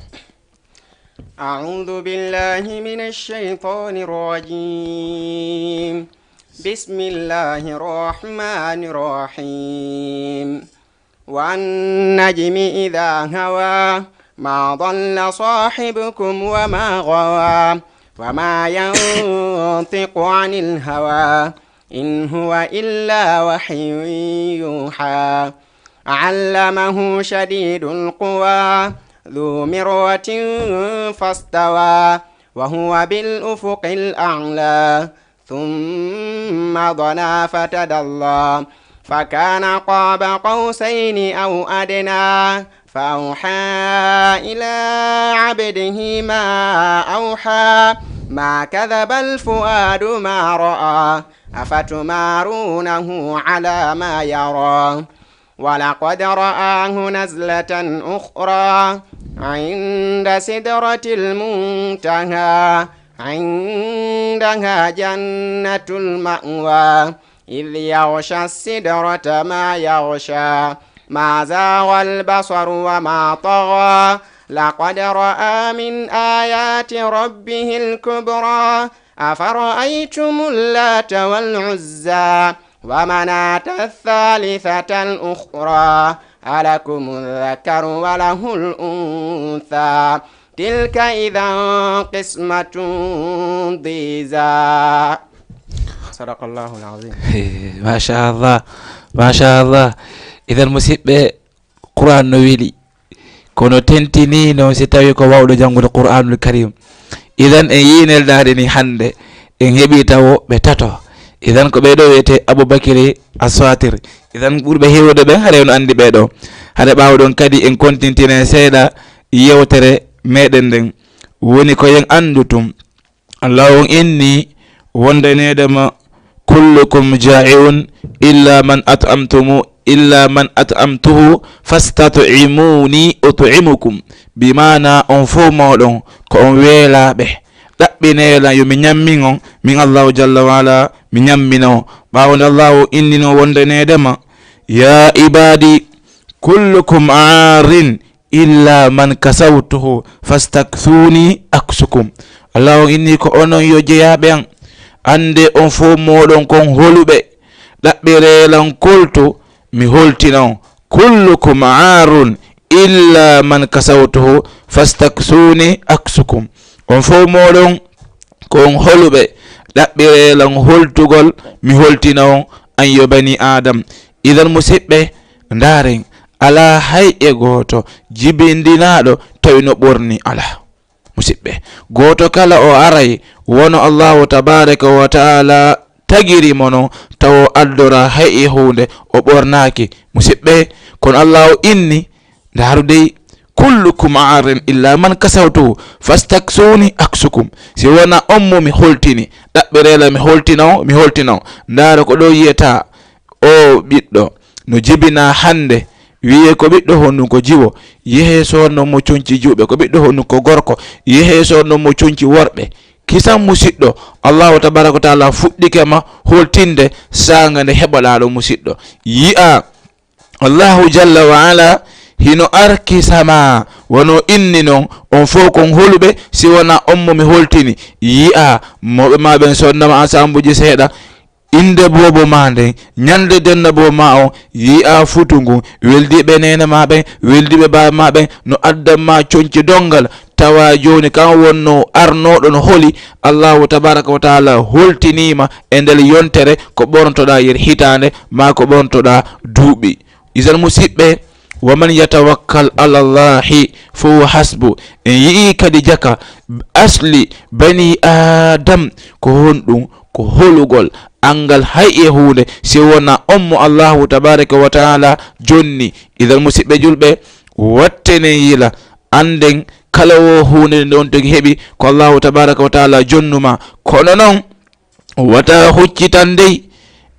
أعوذ بالله من الشيطان الرجيم بسم الله الرحمن الرحيم والنجم إذا هوى ما ضل صاحبكم وما غوى وما ينطق عن الهوى إن هو إلا وحي يوحى علمه شديد القوى ذو مرة فاستوى وهو بالأفق الأعلى ثم ضنا فتدلى فكان قاب قوسين أو أدنى فأوحى إلى عبده ما أوحى ما كذب الفؤاد ما رأى أفتمارونه على ما يرى ولقد رآه نزلة أخرى عند سدرة المنتهى عندها جنة المأوى إذ يغشى السدرة ما يغشى ما زاغ البصر وما طغى لقد رأى من آيات ربه الكبرى أفرأيتم اللات والعزى ومناة الثالثة الأخرى ألكم الذكر وله الأنثى تلك إذا قسمة ضيزى صدق الله العظيم. ما شاء الله ما شاء الله. إذا المسيب قرآن نويلي كونو تنتيني نو ستاوي كو واولو جانغول القرآن الكريم. إذا يينل دارني حند إن هبي تاو بتاتو. إذا ko ɓeɗo wiyete Aboubakry As-Satir. idan ɓurɓe hewde ɓen haɗa on andi ɓeɗo haɗa ɓawɗon kadi en contintine seeɗa yewtere meɗen nden woni ko yen andutum Allah on inni wondanedema kullukum ja'iun illa man at'amtuhu fastat'imuni ut'imukum bimana on fo moɗon ko on weelaɓe ɗaɓɓinela yomi ñammin on min Allahu jalla wala mi ñammino ɓawde Allahu innino wondanedema ya ibadi kullukum aarin illa man kasawtuhu fastakthuni aksukum. Allahu inni ko onon yo jeyaɓe an ande on fo moɗon kon holuɓe ɗaɓɓirelan kolto mi holtinon kullukum aarun illa man kasawtuhu fastakthuni aksukum. on fo moɗon kon holuɓe ɗaɓɓirelan holtugol mi holtina on an yo bani adam. idan musidɓe ndaren ala hay e goto jibindinaɗo tawi no ɓorni ala. Musidɓe, goto kala o aray wono Allahu tabaraka wa taala tagiri mono tawo addora hay e hunde o ɓornaki. Musidɓe, kono Allahu inni darudey kullukum aarin illa man kasawtu fastaksuni aksukum. si wona ommo mi holtini ɗaɓɓirela mi holtinawo ndara ko ɗo yiyata o ɓiɗɗo no jibina hande wiye ko ɓiɗɗo honnu ko jiwo yehe sonno mo conci juuɓe, ko ɓiɗɗo honnu ko gorko yehe sonno mo conci worɓe. kisan musidɗo Allahu tabaraka wa taala fuɗɗike ma holtinde saga nde heɓalaɗo musidɗo. yi'a Allahu jalla wa ala hino arki sama wono inni non on fo kon holuɓe si wona ommo mi holtini. yi'a moɓe ma ɓen sonnama ensemble seeɗa inde bobo ma nden ñande denna bo ma on yi'a futungu weldiɓe nene ma ɓen weldiɓe baba ma ɓen no addanma conci dongal tawa joni kan wonno arnoɗo no holi Allahu tabaraka wa taala holtinima e ndel yontere ko ɓornotoɗa yer hitande ma ko ɓornotoɗa duuɓi. isan musidɓe, waman yatawakkal ala llahi fahuwa hasbu. en yii kadi jaka asli bani adam ko honɗum ko holugol angal hay e hunde si wona ommo Allahu tabaraka wa taala jonni. idan musidɓe julɓe, wattenen yila anden kala wo hunde nde on togi heɓi ko Allahu tabaraka wa taala jonnuma. kono noon wata huccitan dey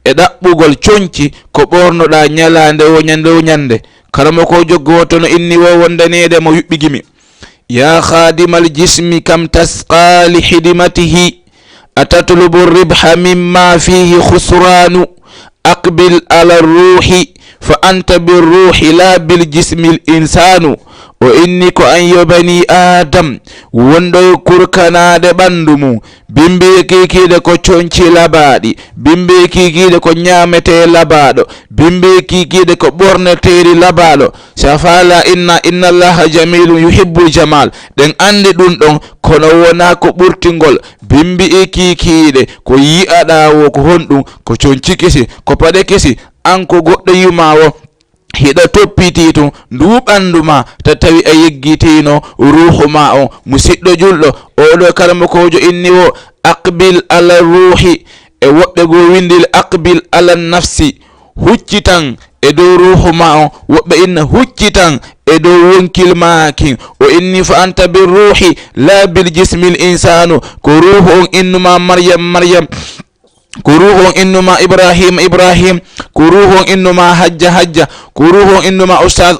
e ɗaɓɓugol conci ko ɓornoɗa ñalande o ñande karamo ko joggoto no inni wo wondanede mo yuɓɓigimi. ya khadimal jismi kam tasqa li hidimatihi atatlubu ribha mimma fihi khusranu aqbil ala ruhi fa anta birruhi la bil jismi l insanu. o inni ko an yo bani adam wonɗo kurkanade ɓandu mum bimbi kikide ko conci labaɗi bimbi kikide ko ñamete labaɗo bimbi kikide ko ɓorneteri labaɗo. safala inna allaha jamilun yuhibbul jamal. ɗen andi ɗum ɗon kono wona ko ɓurtingol bimbi kikide ko yi'aɗa wo ko honɗum ko conci kesi ko paɗe kesi an ko goɗɗo yimawo hiɗa toppiti tun ndu ɓandu ma tawi a yeggitino ruhu ma on. musidɗo julɗo oɗo karama kojo inni wo aqbil ala ruhi e woɓɓe go windil aqbil ala nafsi huccitan e dow ruhu ma on. woɓɓe inna huccitan e dow wonkil makin. o inni fa anta bir ruhi la bil jismil insanu. ko ruhu on innuma maryam ko ruhu on innuma ibrahim ko ruhu on innuma hajja ko ruhu on innuma ustad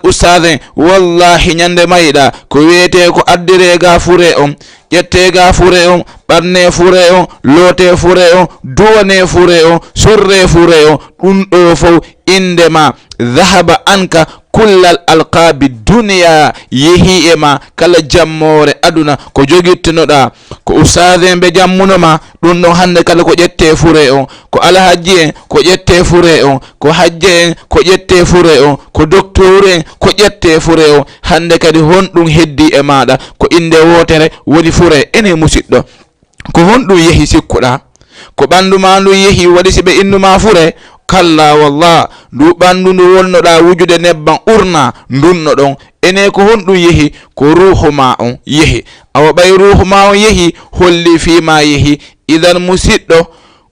wallahi ñande mayɗa ko wiyete ko addire ga fure on ƴette ga fure on ɓarne fure on loote fure on duwane fure on sorre fure on. ɗum ɗo fof indema dhahaba anka kullal alqabi duniya yehi e ma kala jammore aduna ko jogittinoɗa ko ustade ɓe jammunoma ɗum ɗon hande kala ko ƴette fure on ko alhaji en ko ƴette fure on ko hajje en ko ƴette fure on ko docteur en ko ƴette fure on. hande kadi honɗum heddi e maɗa ko inde wotere woni fure. ene musidɗo, ko honɗum yehi sikkuɗa ko ɓandu ma ndu yehi waɗi si ɓe innuma fure kalla wallah ndu ɓandu ndu wonnoɗa wujude nebban urna ndunno ɗon. ene ko honɗum yehi ko ruhu ma on yehi. awa ɓay ruhu ma on yehi holli fima yehi. idan musidɗo,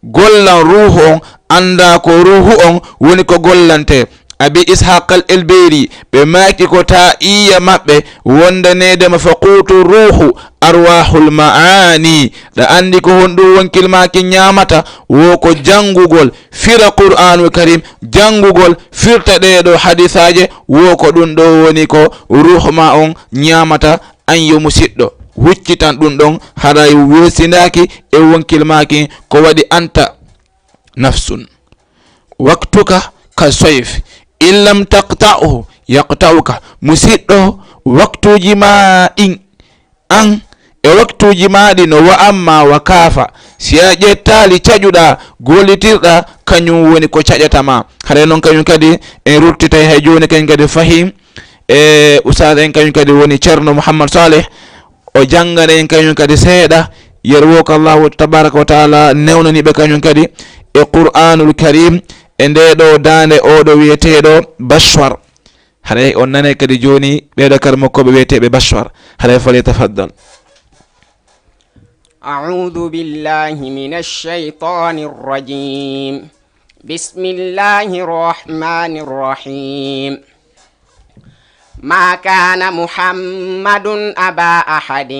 gollan ruhu on anda ko ruhu on woni ko gollante. abi ishaqal elberi ɓe maki ko ta iya maɓɓe wondanedema faqutu ruhu arwahul maani. ɗa andi ko honɗum wonkil maki ñamata wo ko jangugol fira qur'anul karim jangugol firta ɗeɗo hadisaje wo ko ɗum ɗo woni ko ruhu ma on ñamata. an yo musidɗo huccitan ɗum ɗon haɗa wosindaki e wonkil maki ko waɗi anta nafsun waktuka ka soyf illam taqta'uhu yaqta'uka. musidɗo, waktuji ma ɗin an e waktuji maɗi no wa'amma wa kaafa. si a ƴettali caƴuɗa gollitirɗa kañum woni ko caƴatama. haɗa noon kañum kadi en ruttitay hay joni kañum kadi fahim e ustad en kañum kadi woni ceerno mouhammad saleh o jangane en kañum kadi seeɗa yer wo ko allahu tabaraka wa taala newnaniɓe kañum kadi e qur'anul karim e ndeɗo dande oɗo wiyeteɗo bashar haray on nane kadi joni ɓeɗo karmakkoɓe wiyeteɓe bashar haray falyatafaddal. أعوذ بالله من الشيطان الرجيم بسم الله الرحمن الرحيم ما كان محمد أبا أحد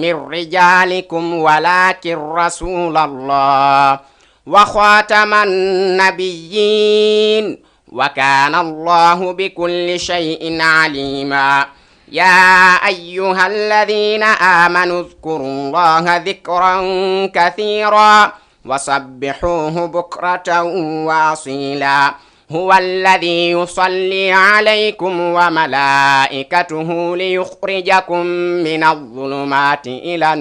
من رجالكم ولكن رسول الله وخاتم النبيين وكان الله بكل شيء عليما يا أيها الذين آمنوا اذكروا الله ذكرا كثيرا وسبحوه بكرة وأصيلا هو الذي يصلي عليكم وملائكته ليخرجكم من الظلمات إلى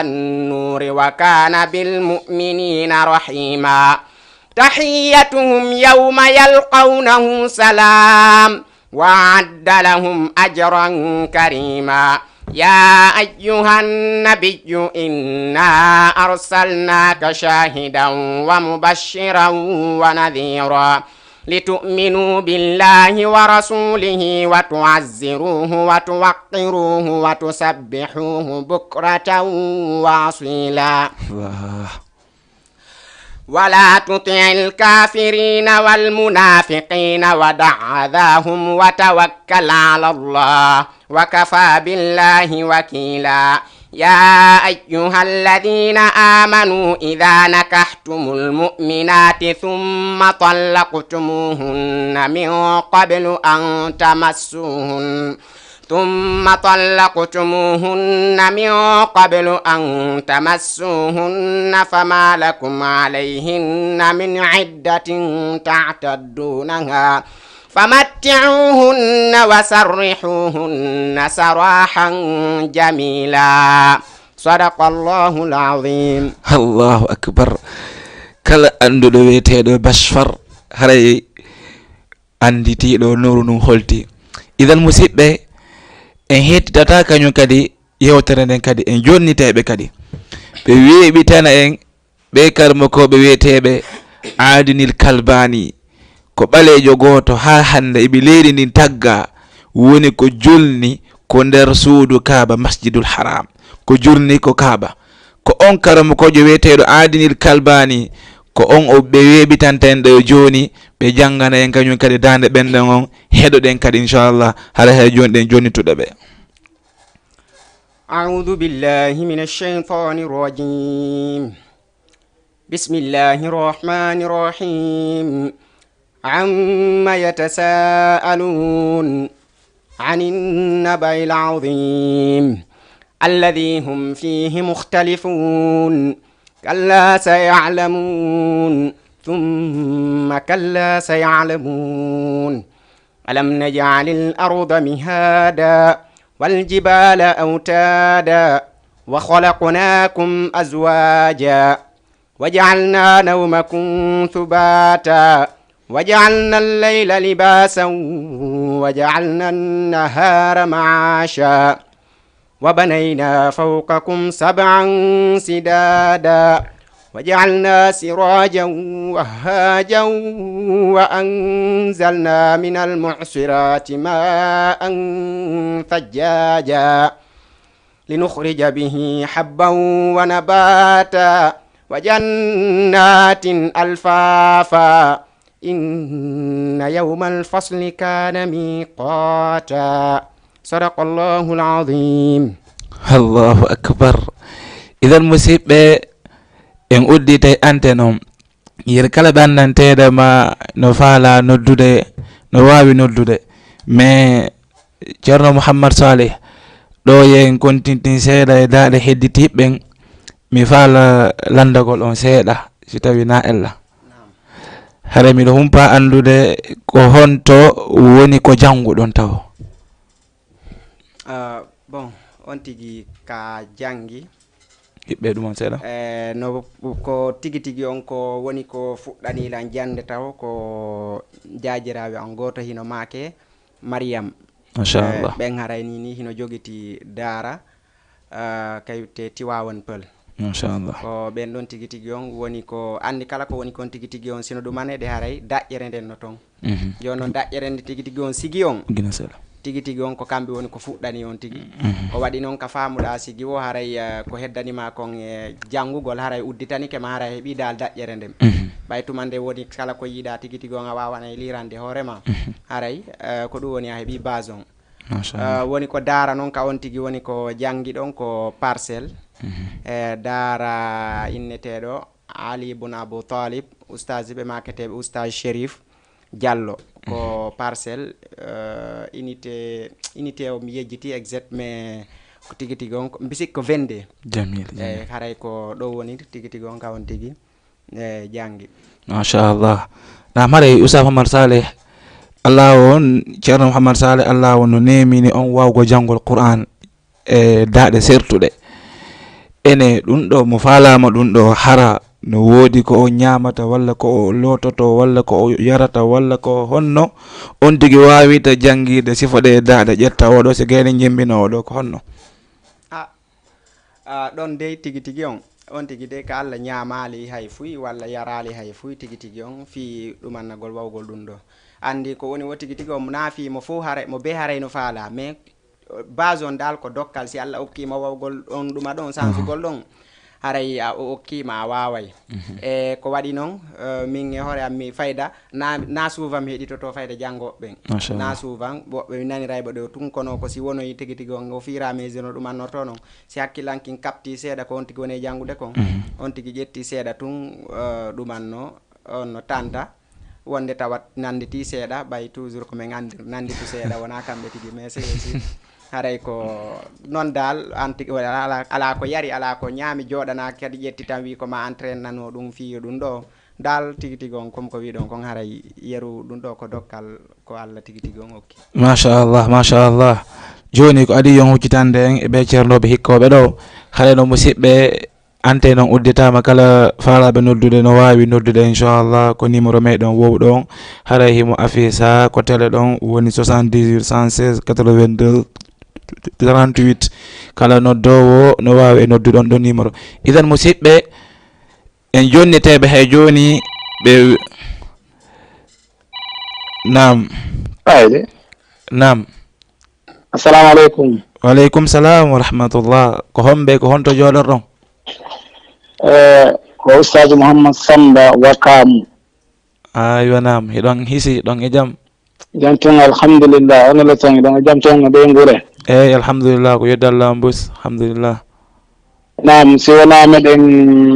النور وكان بالمؤمنين رحيما تحيتهم يوم يلقونه سلام وأعد لهم أجرا كريما يا أيها النبي إنا أرسلناك شاهدا ومبشرا ونذيرا لتؤمنوا بالله ورسوله وتعزروه وتوقروه وتسبحوه بكرة وأصيلا ولا تطع الكافرين والمنافقين ودع أذاهم وتوكل على الله وكفى بالله وكيلا يا أيها الذين آمنوا إذا نكحتم المؤمنات ثم طلقتموهن من قبل أن تمسوهن فما لكم عليهن من عدة تعتدونها فمتعوهن وسرحوهن سراحا جميلا صدق الله العظيم. الله أكبر. kala anduɗo wiyeteɗo bashfar haray anditiɗo noru num holti. idan musidɓe en hettitata kañum kadi yewtere nden kadi en jonniteɓe kadi ɓe weeɓitana en ɓe karmakoɓe wiyeteɓe Adinil Kalbani ko ɓalejo goto ha hande eɓe leydi ndin tagga woni ko julni ko nder suudu Kaaba Masjidul Haram ko julni ko Kaaba ko on karmakojo wiyeteɗo Adinil Kalbani ko on o ɓe weeɓitanta en ɗo joni ɓe janggana en kañum kadi dande ɓenɗen on heɗoɗen kadi inchallah haala hay joni ɗen jonnituɗo ɓe. أعوذ بالله من الشيطان الرجيم بسم الله الرحمن الرحيم عما يتساءلون عن النبأ العظيم الذي هم فيه مختلفون كلا سيعلمون ثم كلا سيعلمون ألم نجعل الأرض مهادا والجبال أوتادا وخلقناكم أزواجا وجعلنا نومكم ثباتا وجعلنا الليل لباسا وجعلنا النهار معاشا وبنينا فوقكم سبعا سدادا وجعلنا سراجا وهاجا وأنزلنا من المعصرات ماء ثجاجا لنخرج به حبا ونباتا وجنات ألفافا إن يوم الفصل كان ميقاتا صدق الله العظيم. الله أكبر. إذا المسيب en udditay antenom yer kala ɓandanteɗe ma no faala noddude no wawi noddude mais ceerno Mouhammad Salih ɗo yen kontintin seeɗa e daaɗe hedditiɓɓen mi faala landagol on seeɗa si tawi na ella hara miɗo humpa andude ko honto woni ko janguɗon taw. Bon on tigi ka jangi hiɓɓe ɗum on seeɗa no ko tigi tigi on ko woni ko fuɗɗanilan jande taw ko jajiraɓe an goto hino make Mariam machallah ɓen harayni ni hino jogiti daara kayte Tiwawon Peul machallah ko ɓen ɗon tigi tigi on woni ko andi kala ko woni kon tigi tigi on sino ɗumanede haray daƴƴere nden no toon joni noon daƴƴere nde tigi tigi on sigi on gina seeɗa tigi tigi on ko kamɓe woni ko fuɗɗani on tigi o waɗi noon ka famuɗa sigi o haray ko heddanima kon e janngugol haray udditanike ma haray heeɓi dal daƴƴere nden ɓay tuma nde woni kala ko yiiɗa tigi tigi on a wawana e lirande hoorema haray ko ɗum woni a heeɓi base on woni ko daara noon ka on tigi woni ko janggi ɗon ko parcelle daara inneteɗo Ali ibn Abou Talib oustage ɓe maketeɓe oustage Chérif Diallo ko parcelle unité o mi yejjiti exact mais ko tigi tigi on bisik ko 22 jamil haray ko ɗo woni tigi tigi on ka on tigi janggi machallah nam haray Oustaz Mouhammad Saleh Allah on ceerno Mouhammad Saleh Allah on no nemini on wawgo janngol Qur'an e daaɗe sertuɗe ene ɗum ɗo mo falama ɗum ɗo hara no woodi ko o ñamata walla ko o lototo walla ko o yarata walla ko honno on tigi wawita janngide sifa ɗe daaɗe ƴetta oɗo so gayne jembino oɗo ko honno ɗon dey tigi tigi on tigi de ko Allah ñamali hay fuy walla yarali hay fuy tigi tigi on fi ɗumannagol wawgol ɗum ɗo andi ko woni wo tigi tigi on mo naafimo fof haray mo be haray no faala mais base on dal ko dokkal si Allah okkima wawgol on ɗuma ɗon sansugol ɗon haray o okkima a waway e ko waɗi noon min e hoore am mi fayda na souvent mi heɗitoto fayda janggoɓe ɓen na souvent woɓɓe mi nanirayɓe ɗo tun kono ko si wonoyi tigi tigi on o fira mesure no ɗumannorto noon si hakkillankin kapti seeɗa ko on tigi woni janggude kon on tigi ƴetti seeɗa tun ɗumanno on no tanta wonde tawat nanditi seeɗa ɓay toujours ko min andi nanditu seeɗa wona kamɓe tigi mais c'est aussi haray ko non dal antigi ala ko yari ala ko ñaami joɗana kadi ƴetti tan wi ko ma entraîne nano ɗum fiyo ɗum ɗo dal tigi tigi on comme ko wi ɗon kon haray yeru ɗum ɗo ko dokkal ko Allah tigi tigi on okki machallah joni ko adi yon huccitande en e ɓe ceernoɓe hikkoɓe ɗo haɗa no musidɓe ante noon udditama kala faalaɓe noddude no wawi noddude inchallah ko numéro meɗen wowɗon haray himo afficha ko télé ɗon woni 78 116 82 38 kala noddowo no wawi e noddude on ɗon numéro idan musidɓe en jonneteɓe hay joni ɓe nam assalamu aleykum waaleykum salam wa rahmatullah ko homɓe ko honto joɗorɗon ko Oustaz Mouhammad Samba Wakamu aywa nam hiɗon hisi ɗon e jaam janton alhamdulillah onola ton ɗon e jaam ton ɓe ngure eyyi alhamdulillah ko yeddi Allah mbus alhamdulillah nam si wona meɗen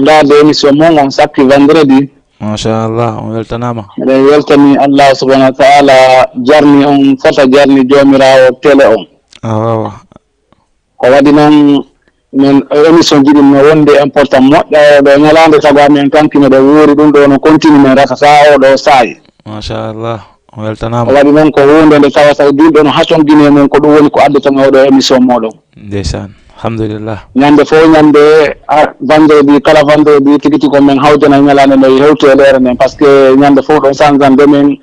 ndaade émission mon on sakki vendredi machallah on weltanama miɗen weltani Allah subahanahu wa taala jarni on fota jarni jomirawo télé on wawa ko waɗi noon min émission jiɗi no wonde important moƴƴa ɗo ñalande sago amen tanki miɗo wuuri ɗum ɗo no continue min rakata oɗo saayi machallah on weltanama o waɗi noon ko hunde nde tawata duuɗo no haccongine mum ko ɗum woni ko addatan oɗo émission moɗon ndeysan alhamdulillah ñande fof ñande vendredi kala vendredi tigi tigi men hawjana ñalande no hewti e leere nden par ce que ñande fof ɗon changeande men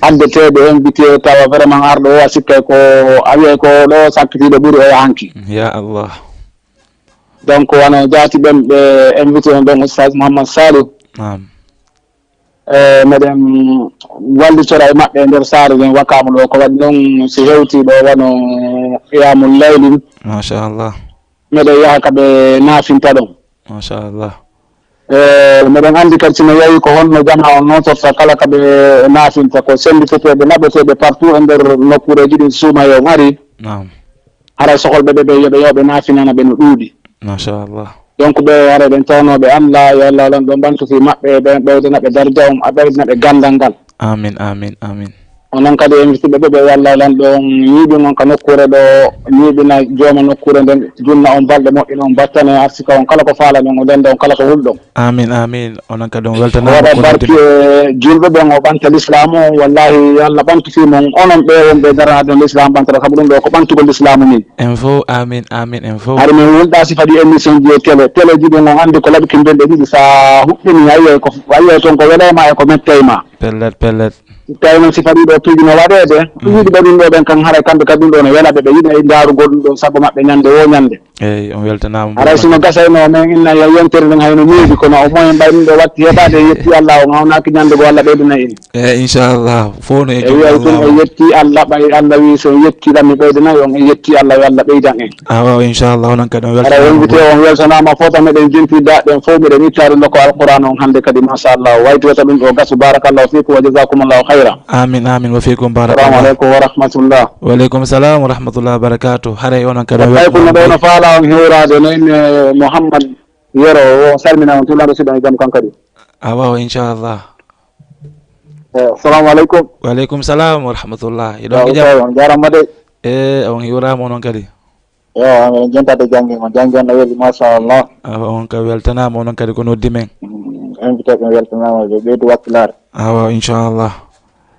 addeteɓe invité tawa vraiment arɗo o a sikkay ko a wiyay ko ɗo sakkitiɗo ɓuuri o yahanki ya Allah donc wano jaati ɓen ɓe invité on ɗon Oustaz Mouhammad Salih meɗen wallitora e maɓɓe e nder saare nden Wakamu ɗo ko waɗi noon si hewti ɗo wano qiyamul layli machallah meɗen yaha kaɓe naafinta ɗon machallah meɗen andi kadi sino yeewi ko honno jama on notorta kala kaɓe naafinta ko senditeteɓe naɓeteɓe partout e nder nokkureji ɗin suumaye on ari haray soholɓe ɓe yoɓe yewɓe naafinana ɓe no ɗuuɗi machallah donc ɓe hara ɓen tawnoɓe Allah yo Allah lan ɗo mbantuki maɓɓe ɓe ɓeydanaɓe darja on a ɓeydanaɓe gandal ngal amin amin amin onon kadi invité ɓe yo Allah lan ɗo ñiiɓi on ka nokkure ɗo ñiiɓina jooma nokkure nden junna on balɗe moƴƴina on battane arsika on kala ko faala ɗon o denda on kala ko hulɗon amin amin onon kadi on weltanama waɗa barki e julɓe ɓen o ɓanta l'islam o wallahi Allah ɓantukimon onon ɓe wonɓe daranaɗon l'islam ɓantata saabu ɗum ɗo ko ɓantugol l'islam ni en fo amin amin en fo haɗa min wulɗa si faɗi émission ji e télé ji ɗin on andi ko laɓikin ɓen ɗe ɗiɗi sa huɓɓini a yiyay toon ko weɗema e ko metteyma pellet tawi noon sifa ɗiɗo piijuno waɗede yiɗi ɓe ɗum ɗo ɓen kan haray kamɓe kadi ɗum ɗo ne welaɓe ɓe yiɗa e ndaarugol ɗum ɗon sago maɓɓe ñande wo ñande eyyi on weltanama haray sino gasayno men inna yontere nden hayno miiji kono au moins mbay ɗum ɗo watti heɓade yetti Allah o hawnaki ñande go Allah ɓeydana en eyyi inchallah fof no e wi ɗum e yetti Allah ɓay Allah wi so yettiɗam mi ɓeydanayi on e yetti Allah yo Allah ɓeydan en awa inchallah onon kadi on ara invité on weltanama fof tan meɗen jentidaɗen fof miɗen ittade ndokko alqouran on hannde kadi machallah waytoyta ɗum ɗo gasu barakallahu fikum wa jasakumullahu khayra amin amin wa fikum assalamu barakallah aleykum wa rahmatullah wa aleykum salam wa rahmatullah wa barakatuh haray onon kadi on tawi ko no ɗo no faala on hewrade no inne Mouhammad Yero o salmina on tullaɗo siɗon e jaam kan kadi awa inchallah assalamu aleykum wa aleykum salam wa rahmatullah o iɗon jam on jarama de on hiwrama onon kadi yo amin jentade jangge on jangge on no weeli machallah awa on ka weltanama onon kadi ko noddi men invité ɓe weltanama ɓe ɓeydu wakkilare awa inchallah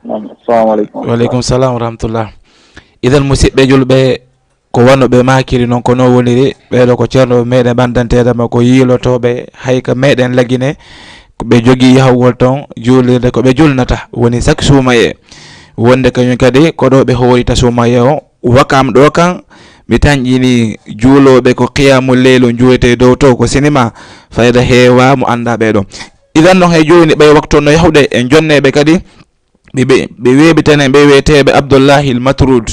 assalamu aleykum wa aleykum salam wa rahmatullah idan musidɓe julɓe ko wanno ɓe makiri noon ko no woniri ɓeɗo ko ceerno meɗen ɓandantedema ko yiilotoɓe hayka meɗen laggine ɓe jogui yahugol ton juulirde ko ɓe julnata woni chaque suumaye wonde kañum kadi ko ɗo ɓe howrita suumaye o wakam ɗo kan mi tañƴini juuloɓe ko qiyamul leylu juwete dow to ko cinéma fayda heewa mo anda ɓeɗo idan noon hay joni ɓay waktu no yahude en jonneɓe kadi ɓe weɓitanen ɓe wiyeteɓe Abdoullahi il Matrud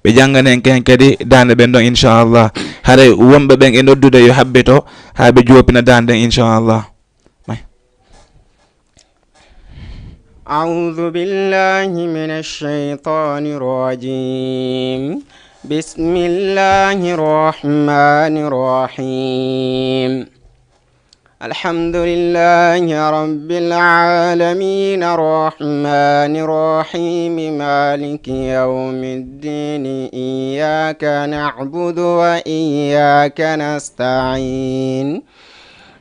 ɓe janganen ken kadi dande ɓen ɗon inchallah haray wonɓe ɓen e noddude yo habbe to ha ɓe jopina dande ɗen inchallah. أعوذ بالله من الشيطان الرجيم بسم الله الرحمن الرحيم الحمد لله رب العالمين الرحمن الرحيم مالك يوم الدين إياك نعبد وإياك نستعين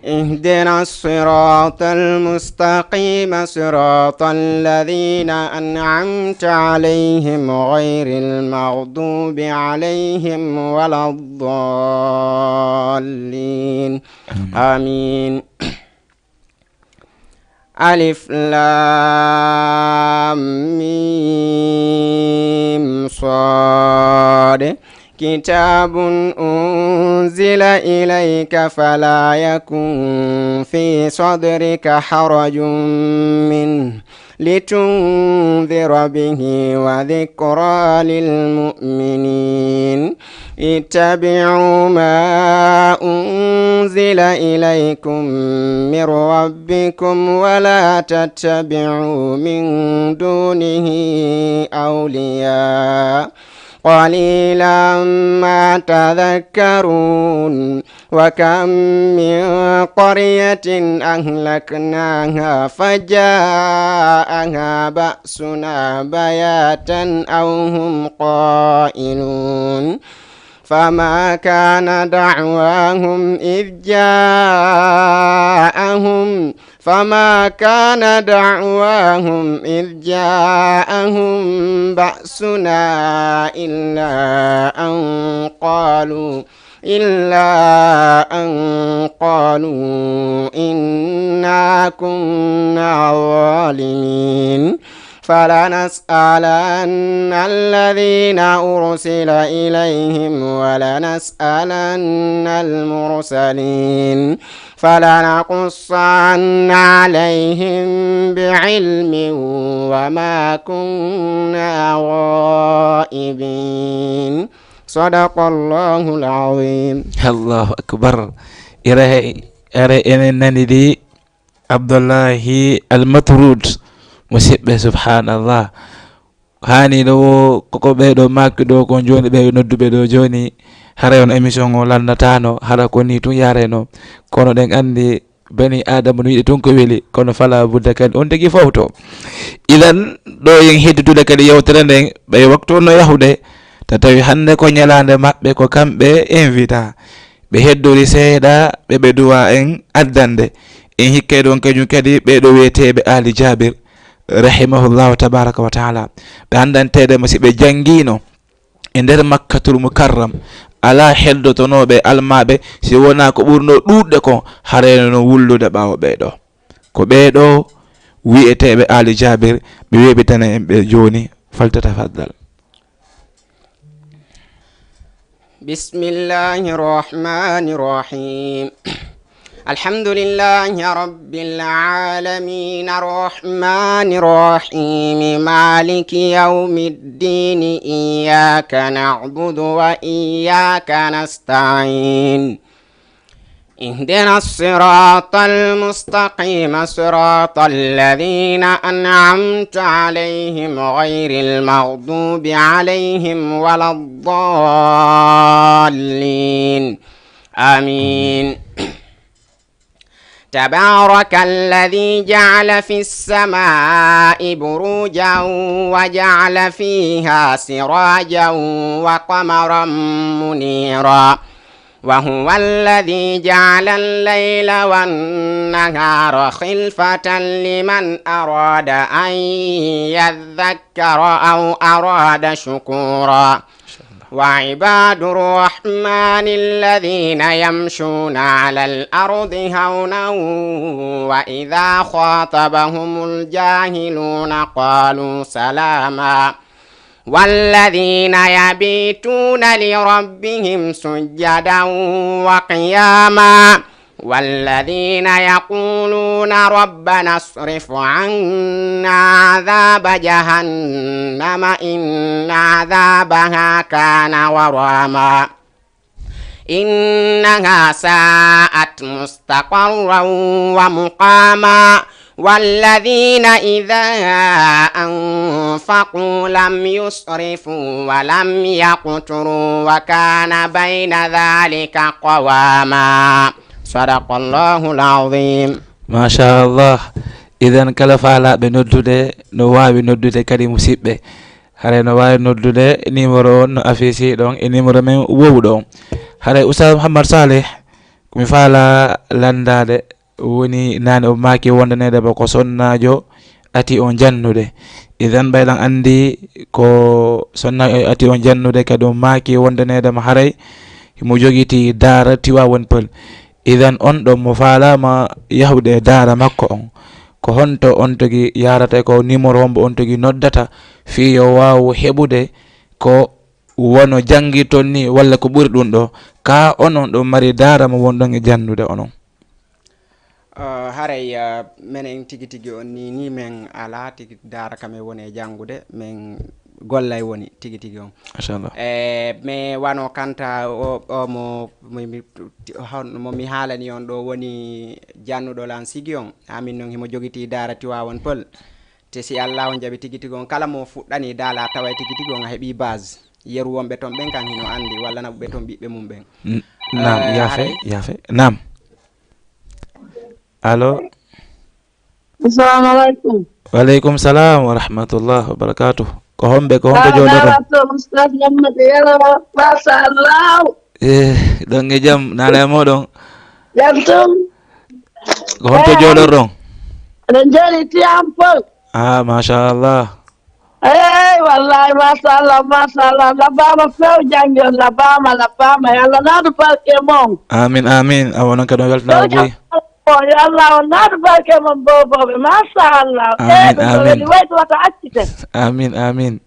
اهدنا الصراط المستقيم صراط الذين أنعمت عليهم غير المغضوب عليهم ولا الضالين آمين ألف لام ميم صاد كتاب أنزل إليك فلا يكن في صدرك حرج منه لتنذر به وذكرى للمؤمنين اتبعوا ما أنزل إليكم من ربكم ولا تتبعوا من دونه أولياء قليلا ما تذكرون وكم من قرية أهلكناها فجاءها بأسنا بياتا أو هم قائلون فما كان دعواهم إذ جاءهم بأسنا إلا أن قالوا إنا كنا ظالمين فلنسألن الذين أرسل إليهم ولنسألن المرسلين فلنقصن عليهم بعلم وما كنا غائبين صدق الله العظيم. الله أكبر. إرى إنني دي عبد الله المطرود musidɓe subhanallah hani ɗo koko ɓeɗo makki ɗo kon joni ɓe nodduɓe ɗo joni haray on émission o landatano haɗa ko ni tun yareno kono ɗen andi bani adama no yiɗi tun ko weeli kono fala budda kadi on tigui fawto ilan ɗo yen heddutude kadi yewtere nden ɓe waktu no yahude tawi hande ko ñalande maɓɓe ko kamɓe invita ɓe heddori seeɗa ɓe duwa en addande en hikkay ɗon kañum kadi ɓeɗo wiyeteɓe Ali Jabir rahimahullahu tabaraka wa taala ɓe andantede musidɓe jangguino e nder Makkatul Mukarram ala heldotonoɓe almaɓe si wona ko ɓurno ɗuɗde ko hareno no wullude ɓawo ɓeɗo ko ɓeɗo wi'eteɓe Ali Jabir ɓe weɓitana en ɓe joni faltatafaddal. Bismillahir Rahmanir Rahim. Alhamdulillahi Rabbil Alamin Ar-Rahmanir Rahim Maliki Yawmiddin Iyyaka na'budu wa iyyaka nasta'in اهدنا الصراط المستقيم صراط الذين أنعمت عليهم غير المغضوب عليهم ولا الضالين آمين. تبارك الذي جعل في السماء بروجا وجعل فيها سراجا وقمرا منيرا وهو الذي جعل الليل والنهار خلفة لمن أراد أن يذكر أو أراد شكورا وعباد الرحمن الذين يمشون على الأرض هونا وإذا خاطبهم الجاهلون قالوا سلاما والذين يبيتون لربهم سجدا وقياما والذين يقولون ربنا اصرف عنا عذاب جهنم إن عذابها كان غراما إنها ساءت مستقرا ومقاما والذين إذا أنفقوا لم يسرفوا ولم يقتروا وكان بين ذلك قواما صدق الله العظيم. ما شاء الله. إذن kala faalaɓe noddude no wawi noddude kadi musidɓe hare no wawi noddude numéro on no affiché ɗon e numéro men wowɗo hare Oustaz Mouhammad Saleh komi faala landade woni nane o maki wondanede ba ko sonnajo ati on jannude idan bayɗan andi ko sonnajo ati on jannude kadi o maki wondanede ma haray mo jogiti daara Tiwawon Peulh idan on ɗon mo falama yahude daara makko on ko honto on togi yarata ko numéro hombo on togi noddata fi yo wawu heɓude ko wono jangi ton ni walla ko ɓuri ɗum ɗo ka onon ɗo mari daara mo wonɗon e jannude onon. Haray menen tigi tigi on ni men ala tigi daara kame woni e jangude men gollay woni tigi tigi on machallah me wano kanta o mo mi haalani on ɗo woni jannuɗo lan sigi on amin noon himo jogiti daara Tiwawon Peulh te si Allah on jaɓi tigi tigi on kala mo fuɗɗani daala tawa tigi tigi on a heeɓi base yeru wonɓe ton ɓen kan hino andi walla naɓuɓe ton ɓiɓɓe mum ɓen nam yafe nam allo assalamu alaikum. Wa alaikum salam wa rahmatullah wa barakatuh. Ko hombe jodoto don e jam nala modon yantum ko honto jodoron den jeri tiampo masha Allah wallahi masallah la bama few jangel la bama yalla nadu barke mom amin awonon ka don weltana boy ya Allah nadu barke mom bobo masallah amin wait wata accite amin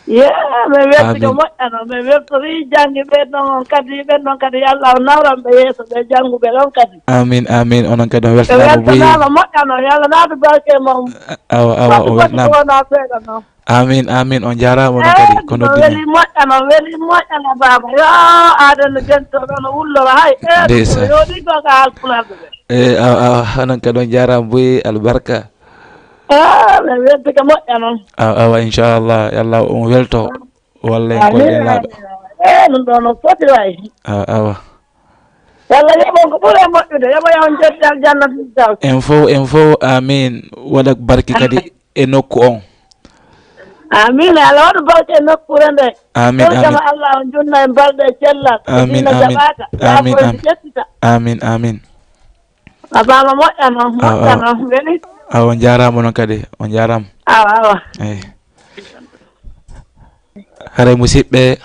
me wetti ko moƴƴano me weftori jangi ɓe ɗon kadi yallah o nawranɓe yeeso ɓe janguɓe ɗon kadi amin onon kadi on weltanama boyi weltanama moƴƴano yallah naatu barke mom awa o weltanama wona seeɗa noon amin on jarama onon kadi ko noddini weli moƴƴano baba yo aɗano jentoɗo no wullora hay yoɗi goga halpularde ɓe awa onon kadi on jarama boyi albarka me welti ko moƴƴano awa inchallah yallah on welto walla en kolɗe laaɓa ɗum ɗo no foti way awa yallah yoɓon ko ɓuuri e moƴƴude yoɓo yawon jetti aljanna firdaws en fof amin waɗa barki kadi e nokku on amin Allah waɗa barke e nokkure nde amin Allah on junna en balɗe e cellal amin abama moƴƴano weli on jarama noon kadi on jarama awa eyi haray musidɓe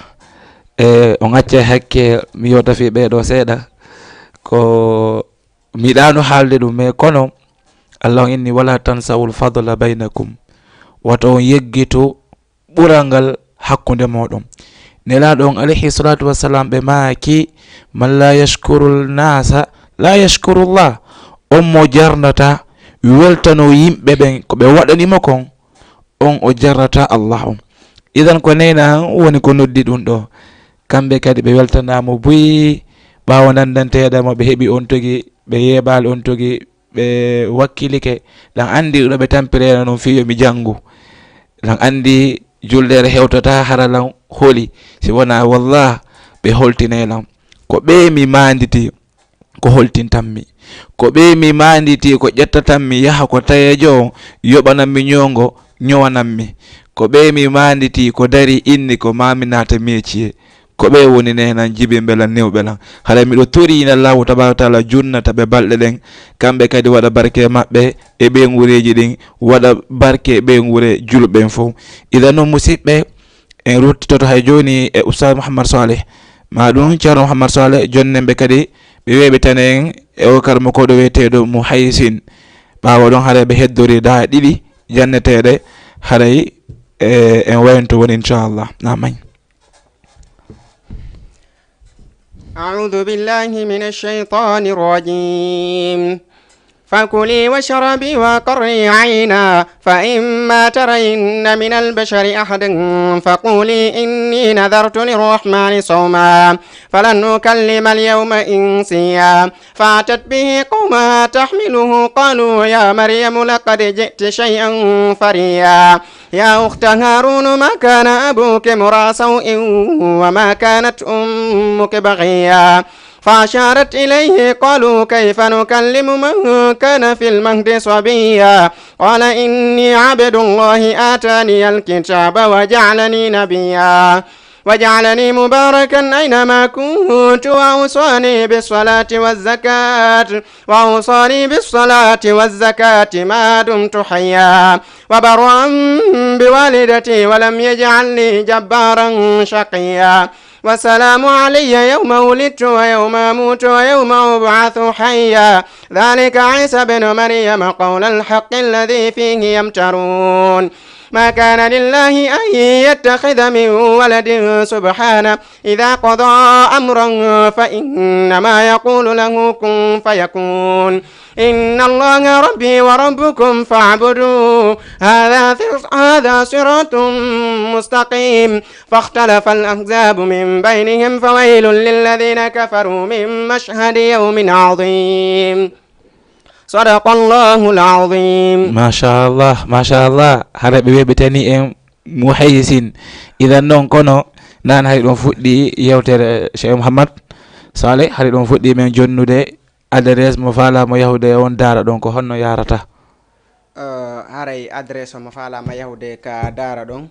o gacca hakke mi yotafi ɓeɗo seeɗa ko miɗano haalde ɗum mais kono Allah inni wala tansawul fadla bainakum wato yeggito burangal hakkunde modon nelaɗon alayhi salatu wassalam ɓe maaki man la yashkurul nasa la yashkurullah on mo jarnata weltano yimɓe ɓen ko ɓe waɗanimo kon on o jarrata Allah on idan ko nena woni ko noddi ɗum ɗo kamɓe kadi ɓe weltanamo buyi ɓawo nandanteɗamo ɓe heeɓi on togi ɓe yeɓali on togi ɓe wakkilike ɗan andi ɗo ɓe tampirena noon fiyo mi janggu ɗan andi juldere hewtata haralan holi si wona wallah ɓe holtinelam ko ɓe mi manditi ko holtintanmi ko ɓe mi manditi ko ƴettatanmi yaha ko tayejo yoɓananmi ñongo ñowananmi ko ɓe mi manditi ko dari inni ko mami nata meciye ko ɓe woni nenan jibi belan newɓe lan hala miɗo torina Allahu tabaraka taala junnata ɓe balɗe ɗen kamɓe kadi waɗa barke maɓɓe e ɓen wureji ɗin waɗa barke ɓen wure julɓen fof idan noon musidɓe en ruttitoto hay joni e Oustaz Mouhammad Saleh maɗum ceerno Mouhammad Saleh jonnemɓe kadi ɓe weɓitane en e o karmo koɗo wiyeteɗo mo haysin ɓawa ɗon haara ɓe heddori da ɗiɗi janneteɗe haray en waynto woni inchallah namay. أعوذ بالله من الشيطان الرجيم فكلي واشربي وقري عينا فإما ترين من البشر أحدا فقولي إني نذرت للرحمن صوما فلن نكلم اليوم إنسيا فأتت به قومها تحمله قالوا يا مريم لقد جئت شيئا فريا يا أخت هارون ما كان أبوك امرأ سوء وما كانت أمك بغيا فأشارت إليه قالوا كيف نكلم من كان في المهد صبيا قال إني عبد الله آتاني الكتاب وجعلني نبيا وجعلني مباركا أينما كنت وأوصاني بالصلاة والزكاة ما دمت حيا وبرا بوالدتي ولم يجعلني جبارا شقيا والسلام علي يوم ولدت ويوم أموت ويوم أبعث حيا ذلك عيسى بن مريم قول الحق الذي فيه يمترون ما كان لله أن يتخذ من ولد سبحانه إذا قضى أمرا فإنما يقول له كن فيكون إن الله ربي وربكم فاعبدوا هذا صراط مستقيم فاختلف الأحزاب من بينهم فويل للذين كفروا من مشهد يوم عظيم صدق الله العظيم. ما شاء الله hara ɓe weɓitani en muhaysin idan noon kono nan hari ɗon fuɗɗi yewtere Cheikh Mouhammad Saleh hari ɗon fuɗɗi men jonnude adresse mo falamo yahude on daara ɗon ko honno yarata haray adresse mo falama yahude ka daara ɗon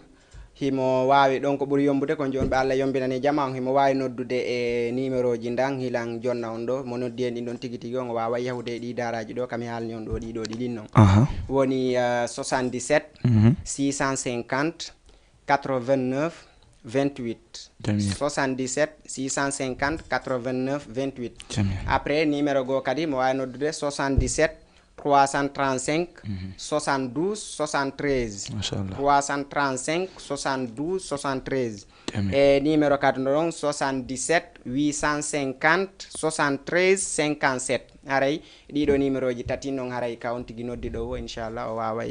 himo wawi ɗon ko ɓuuri yombude ko joni ɓe Allah yombinani jama on himo wawi noddude e numéro ji dan hilan jonna on ɗo mo noddi en ɗin ɗon tigui tigui on o wawa yahude e ɗi daaraji ɗo kam haalni on ɗo ɗiɗo ɗi linnon woni 77 650 89 28 77 650 89 28 après numéro go kadi mo wawi noddude 77 335 72 73 335 72 73 e numéro kadi ɗon 77 850 73 57 haray ɗiɗo numéro ji tati noon haray ka on tigui noddiɗo o inchallah o wawa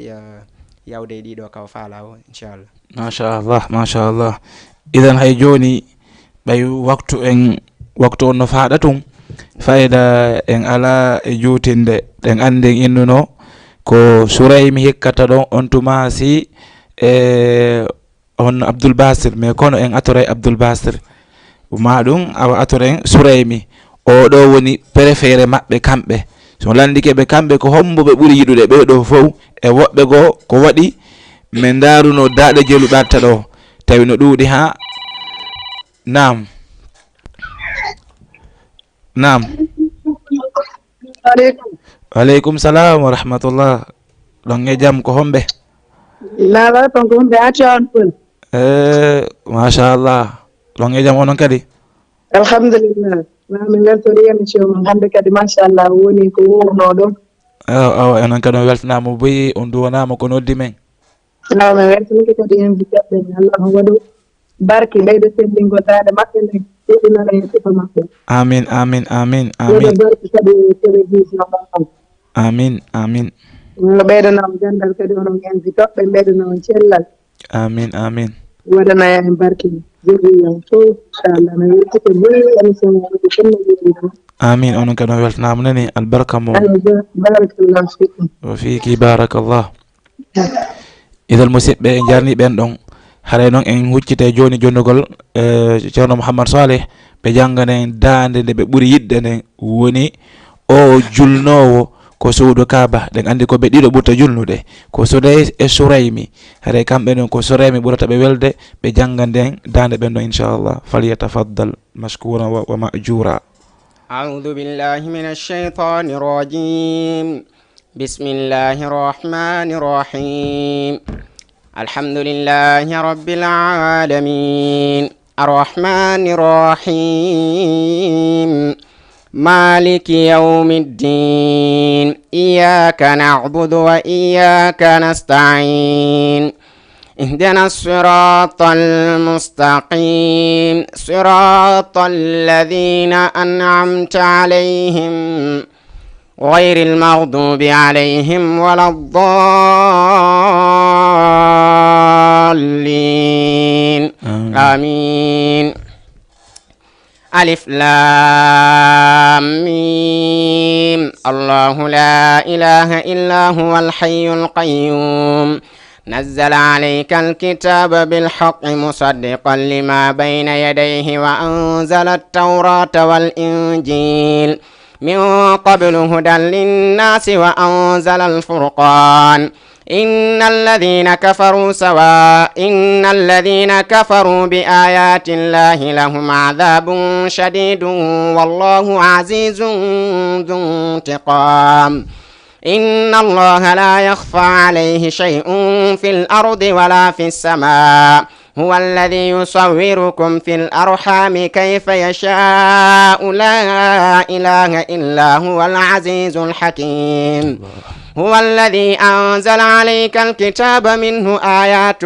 yawde ɗiɗo ka o faala o inchallah. machallah idan hay joni ɓay waktu on no faɗa tum fayda en ala e jutinde ɗen anden innuno ko Suraymi hikkata ɗon on tuma si on Abdoul Basir mais kono en atoray Abdoul Basir maɗum awa atoren Suraymi o ɗo woni préféré maɓɓe kamɓe so landike ɓe kamɓe ko hombo ɓe ɓuuri yiɗude ɓeɗo fof e woɓɓe goo ko waɗi min daruno daɗe jelu ɗatta ɗo tawi no ɗuuɗi ha nam aleykum salam wa rahmatullah ɗon e jaam ko homɓe lala ton ko homɓe accan pul machallah ɗon e jaam onon kadi alhamdulillah min weltori émission mon hande kadi machallah woni ko wowno ɗon awa enen kadi on weltanama boyi on duwanama ko noddi men. awa mi weltanike kadi invité ɓe Allah waɗu barke ɓeydo sellingo dande maɓɓe nde seɗinana e sifa maɓɓe. Amin amin amin ɓeydo amin barke kadi télévision maɓɓe. amin amin no ɓeydanama gandal kadi onon invité ɓe ɓeydanama cellal. amin amin waɗana en barke jogiyam fof inchallah mi weltike boyi émission waɗi fonno yeyima. amin onon kadi on weltanama nani albarka mo barakallahu fikum wa fiki barakallah. idol musidɓe en jarni ɓen ɗon haray noon en huccite joni jonnugol ceerno Mouhammad Saleh ɓe janganen dande nde ɓe ɓuuri yidde nden woni o julnowo ko suudu Kaaba. ɗen andi ko ɓe ɗiɗo ɓurta julnude ko Sudays e Suraymi. haray kamɓe noon ko Suraymi ɓurata ɓe welde ɓe janga nden dande ɓen ɗon inchallah. falyatafaddal mashkura wa ma'jura. أعوذ بالله من الشيطان الرجيم بسم الله الرحمن الرحيم الحمد لله رب العالمين الرحمن الرحيم مالك يوم الدين إياك نعبد وإياك نستعين اهدنا الصراط المستقيم صراط الذين أنعمت عليهم غير المغضوب عليهم ولا الضالين آمين. ألف لام ميم الله لا إله إلا هو الحي القيوم نزل عليك الكتاب بالحق مصدقا لما بين يديه وأنزل التوراة والإنجيل من قبل هدى للناس وأنزل الفرقان إن الذين كفروا بآيات الله لهم عذاب شديد والله عزيز ذو انتقام إن الله لا يخفى عليه شيء في الأرض ولا في السماء هو الذي يصوركم في الأرحام كيف يشاء لا إله إلا هو العزيز الحكيم هو الذي أنزل عليك الكتاب منه آيات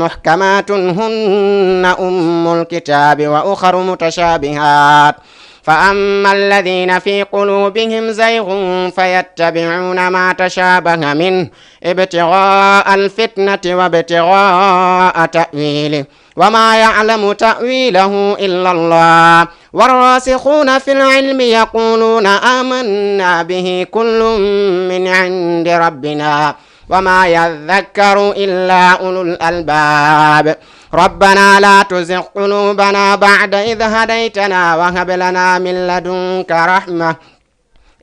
محكمات هن أم الكتاب وأخر متشابهات فأما الذين في قلوبهم زيغ فيتبعون ما تشابه منه ابتغاء الفتنة وابتغاء تأويله وما يعلم تأويله إلا الله والراسخون في العلم يقولون آمنا به كل من عند ربنا وما يذكر إلا أولو الألباب ربنا لا تزغ قلوبنا بعد إذ هديتنا وهب لنا من لدنك رحمة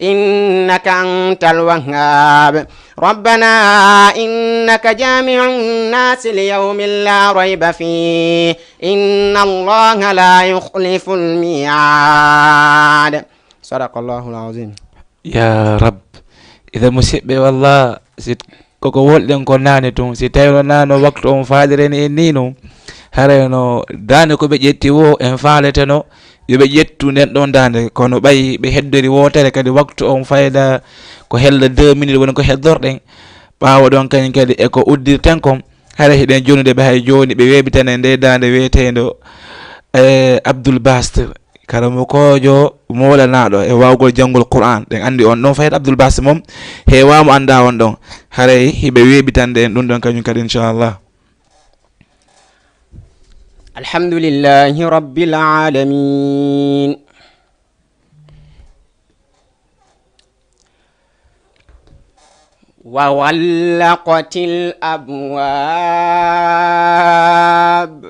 إنك أنت الوهاب ربنا إنك جامع الناس ليوم لا ريب فيه إن الله لا يخلف الميعاد صدق الله العظيم. ya rab ida musidɓe wallah si koko wolɗen ko nane tun si tawino nano waktu on faalireni en ni no harayno dande ko ɓe ƴetti wo en faaleteno yoɓe ƴettu nden ɗon dande kono ɓayi ɓe heddori wotere kadi waktu on fayda ko hella 2 minutes woni ko heddorɗen ɓawo ɗon kañum kadi eko uddirten kon hara hiɗen jonude ɓe hay joni ɓe weɓitane nde dande wiyetendo Abdoul Bastir karamo kojo molanaɗo e wawgol janngol Qur'an ɗen andi on ɗon fayda Abdoul Bastir mom hewamo anda on ɗon haray hiɓe weɓitande en ɗum ɗon kañum kadi inchallah. alhamdulillahi rabbil alamin wa ghallaqatil abwab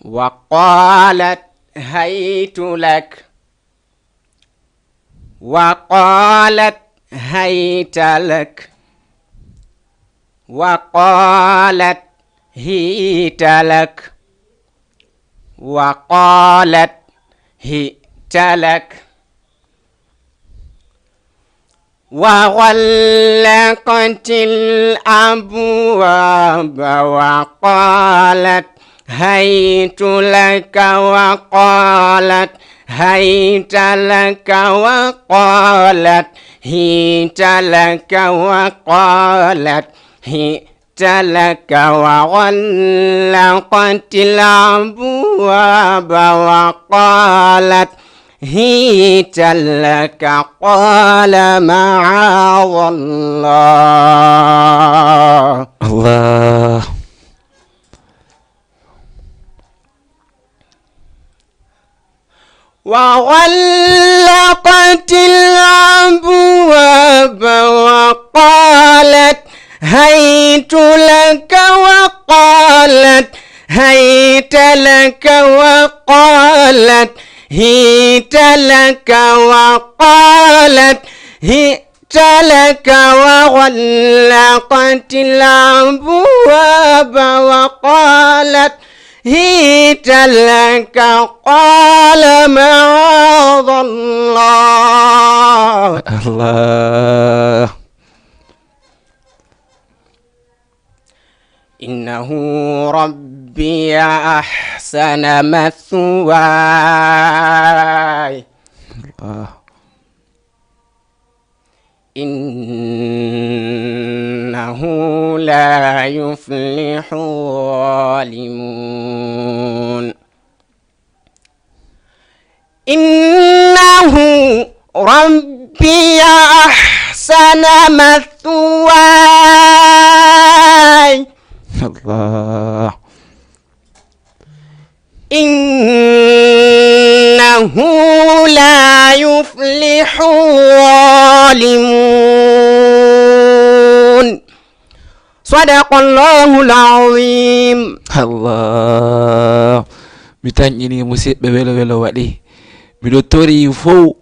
wa qalat haytu lak wa qalat hayta lak wa qalat هيت لك وقالت هئت لك وغلقت الأبواب وقالت هيت لك وقالت هيت لك وقالت هيت لك وقالت هيت لك وغلقت الأبواب وقالت هيت لك قال معاذ الله. الله. وغلقت الأبواب وقالت هيت لك وقالت هيت لك وقالت هيت لك وقالت هيت لك وغلقت الأبواب وقالت هيت لك قال معاذ الله. الله. إنه ربي أحسن مثواي الله. إنه لا يفلح الظالمون. إنه ربي أحسن مثواي الله. إنه لا يفلح الظالمون. صدق الله العظيم. Allah. Mi tañƴini musidɓe welo welo waɗi. Miɗo tori fof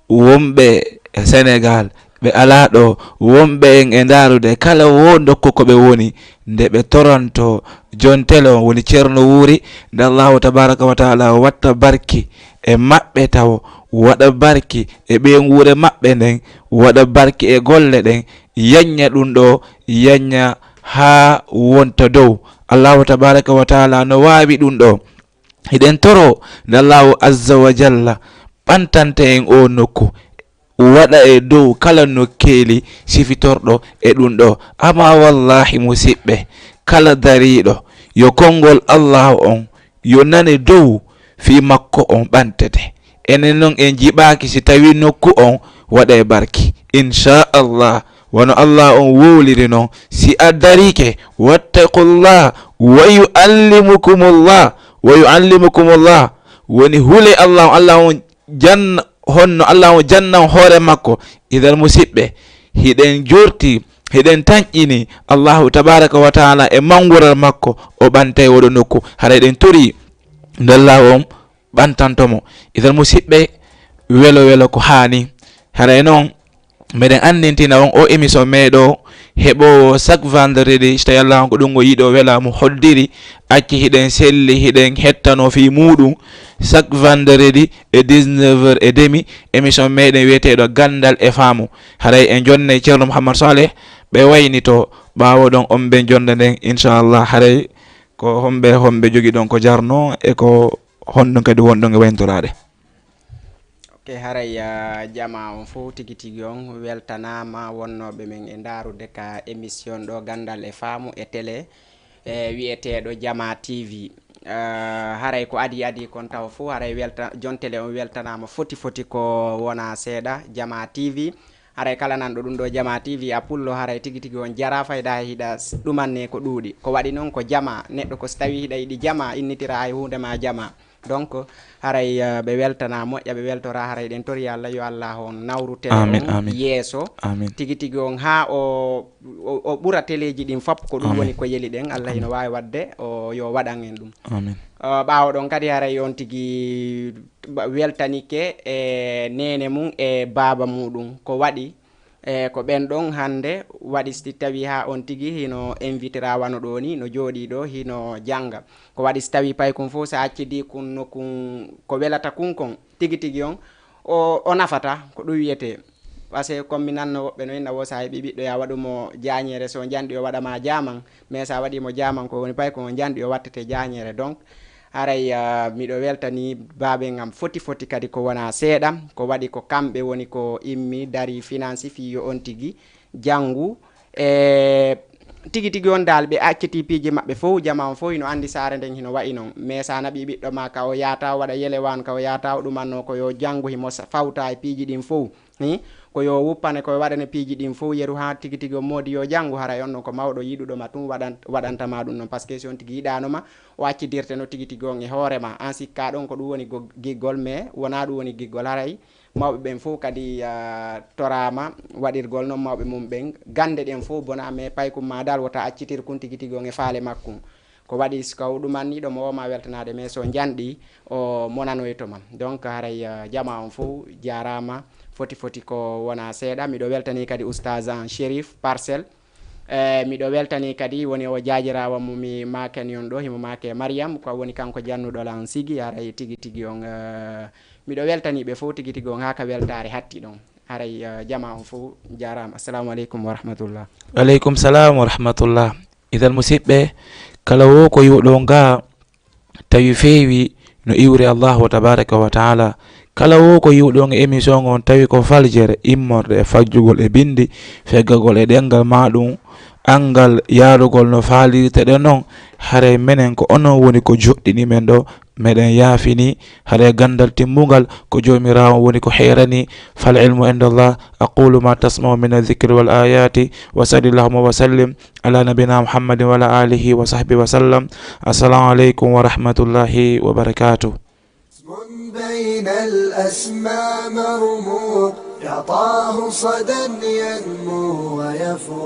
wonɓe e Sénégal ɓe ala ɗo, wonɓe en e ndarude kala wo dokko ko ɓe woni nde ɓe toronto jon tele on woni ceerno wuuri nde Allahu tabaraka wa taala watta barki e maɓɓe taw waɗa barki e ɓen wuure maɓɓe nden waɗa barki e golle ɗen yañña ɗum ɗo yañña ha wonta dow. Allahu tabaraka wa taala no waawi ɗum ɗo hiɗen toro nde Allahu azza wa jalla ɓantante en o nokku waɗa e dow kala nokkeeli sifitorɗo e ɗum ɗo. Ama wallahi musidɓe kala dariɗo yo konngol Allah on yo nane dow fi makko on ɓantete. Enen noon en jiɓaaki si tawi nokku on waɗa e barki inchallah wono Allah on wowliri noon si a darike wattaqullah wa yuallimukumullah woni hule Allah on janna honno Allah on jannan hoore makko. Idan musidɓe hiɗen jorti hiɗen tañƴini Allahu tabaraka wa taala e mangural makko o ɓantay woɗo nokku hara eɗen tori nde Allah on ɓantantomo. Idan musidɓe welo welo ko hani hara noon meɗen andintina on o émission meɗo heɓo chaque vendredi so tawi Allah on ko ɗum o yiiɗo welamo hoddiri acci hiɗen selli hiɗen hettano fi muɗum chaque vendredi e 19h30 émission meɗen wiyeteɗo gandal e faamu haray en jonne ceerno Mouhammad Saleh ɓe waynito ɓawo ɗon on ɓe jonde nden inchallah haray ko homɓe jogui ɗon ko jarno e ko honɗon kadi wonɗon e wayntorade. Ok haray jama on fof tigi tigi on weltanama wonnoɓe men e ndarude ka émission ɗo gandal e faamu e télé wiyeteɗo Jama TV. Haray ko adi kon taw fof haray jon télé on weltanama foti ko wona seeɗa Jama TV. Haray kala nanɗo ɗum ɗo Jama TV a pullo haray tigi tigi on jara fayda hiɗa ɗumanne ko ɗuuɗi ko waɗi noon ko jama neɗɗo ko so tawi hiɗa yiɗi jama innitira hay hundema jama. Donc haray ɓe weltana moƴƴa ɓe weltora haray ɗen tori Allah yo Allah on nawru télé on yeeso tigi tigi on ha o ɓura téléji ɗin fop ko ɗum woni ko yeli ɗen Allah ino wawi wadde o yo waɗan en ɗum. ɓawo ɗon kadi haray on tigi weltanike e nene mum e baba muɗum ko waɗi ko ɓen ɗon hande waɗi si tawi ha on tigi hino invitera wano ɗo ni no jooɗi ɗo hino janga ko waɗi si tawi pay kon fof sa accidi kunno kun ko welata kun kon tigi tigi on o nafata ko ɗum wiyete par ce que comme mi nanno woɓɓe no inna wo sa heeɓi ɓiɗɗo ya waɗumo jañere so janɗi o waɗama jaman mais sa waɗimo jaman ko woni pay ko janɗi o wattete jañere. Donc haray miɗo weltani baabe ngam foti kadi ko wona seeɗa ko waɗi ko kamɓe woni ko immi dari finance fiyo on tigi janngu e tigi on dal ɓe acciti piiji maɓɓe fof jama fof ino andi saare nden hino wayi noon mais sa naɓi ɓiɗɗo ma ka o yata waɗa yelewanu ka o yata o ɗumanno ko yo janngu himo fawta e piiji ɗin fof ko yo wuppane koye waɗane piiji ɗin fof yeru ha tigi o moodi yo janngu haray on non ko mawɗo yiɗuɗoma tum waɗantama ɗum noon par ce que si on tigi yiɗanoma o accidirte no tigi on e hoorema en sikka ɗon ko ɗum woni giggol mais wona ɗum woni giggol haray mawɓe ɓen fof kadi torama waɗirgol noon mawɓe mum ɓen gande ɗen fof bona mais paykum ma dal wota accitir kun tigi on e faale makkum ko waɗi ko ɗumanni ɗo mo woma weltanade mais so janɗi o monanoytoma donc haray jama on fof jarama foti ko wona seeɗa miɗo weltani kadi oustaz en Chérif Parcelles miɗo weltani kadi woni o jajirawa mo mi makani on ɗo himo make Mariam ko woni kanko jannuɗo lan sigi haray tigi on miɗo weltani ɓe fof tigi on haka weltare hatti ɗon haray jama on fof jarama. Assalamu aleykum wa rahmatullah. Waleykum salam wa rahmatullah. Idan musidɓe kala wo ko yuɗo nga tawi feewi no iwri Allahu tabaraka wa taala kala wo ko yiwɗon e émission on tawi ko faljere immorde e fajjugol e bindi feggagol e ɗengal maɗum angal yarugol no faalirte ɗe noon hare menen ko onon woni ko joɗɗini men ɗo meɗen yaafini hare gandal timmugal ko jomirawo woni ko heyrani fal ilmu indallah aqulu ma tasma'u min adh-dhikri wal ayati wa sallallahu wa sallim ala nabina muhammadin wa ala alihi wa sahbihi wa sallam. Assalamu alaikum wa rahmatullahi wa barakatuh. بين الأسماء مرموق يعطاه صدى ينمو ويفوق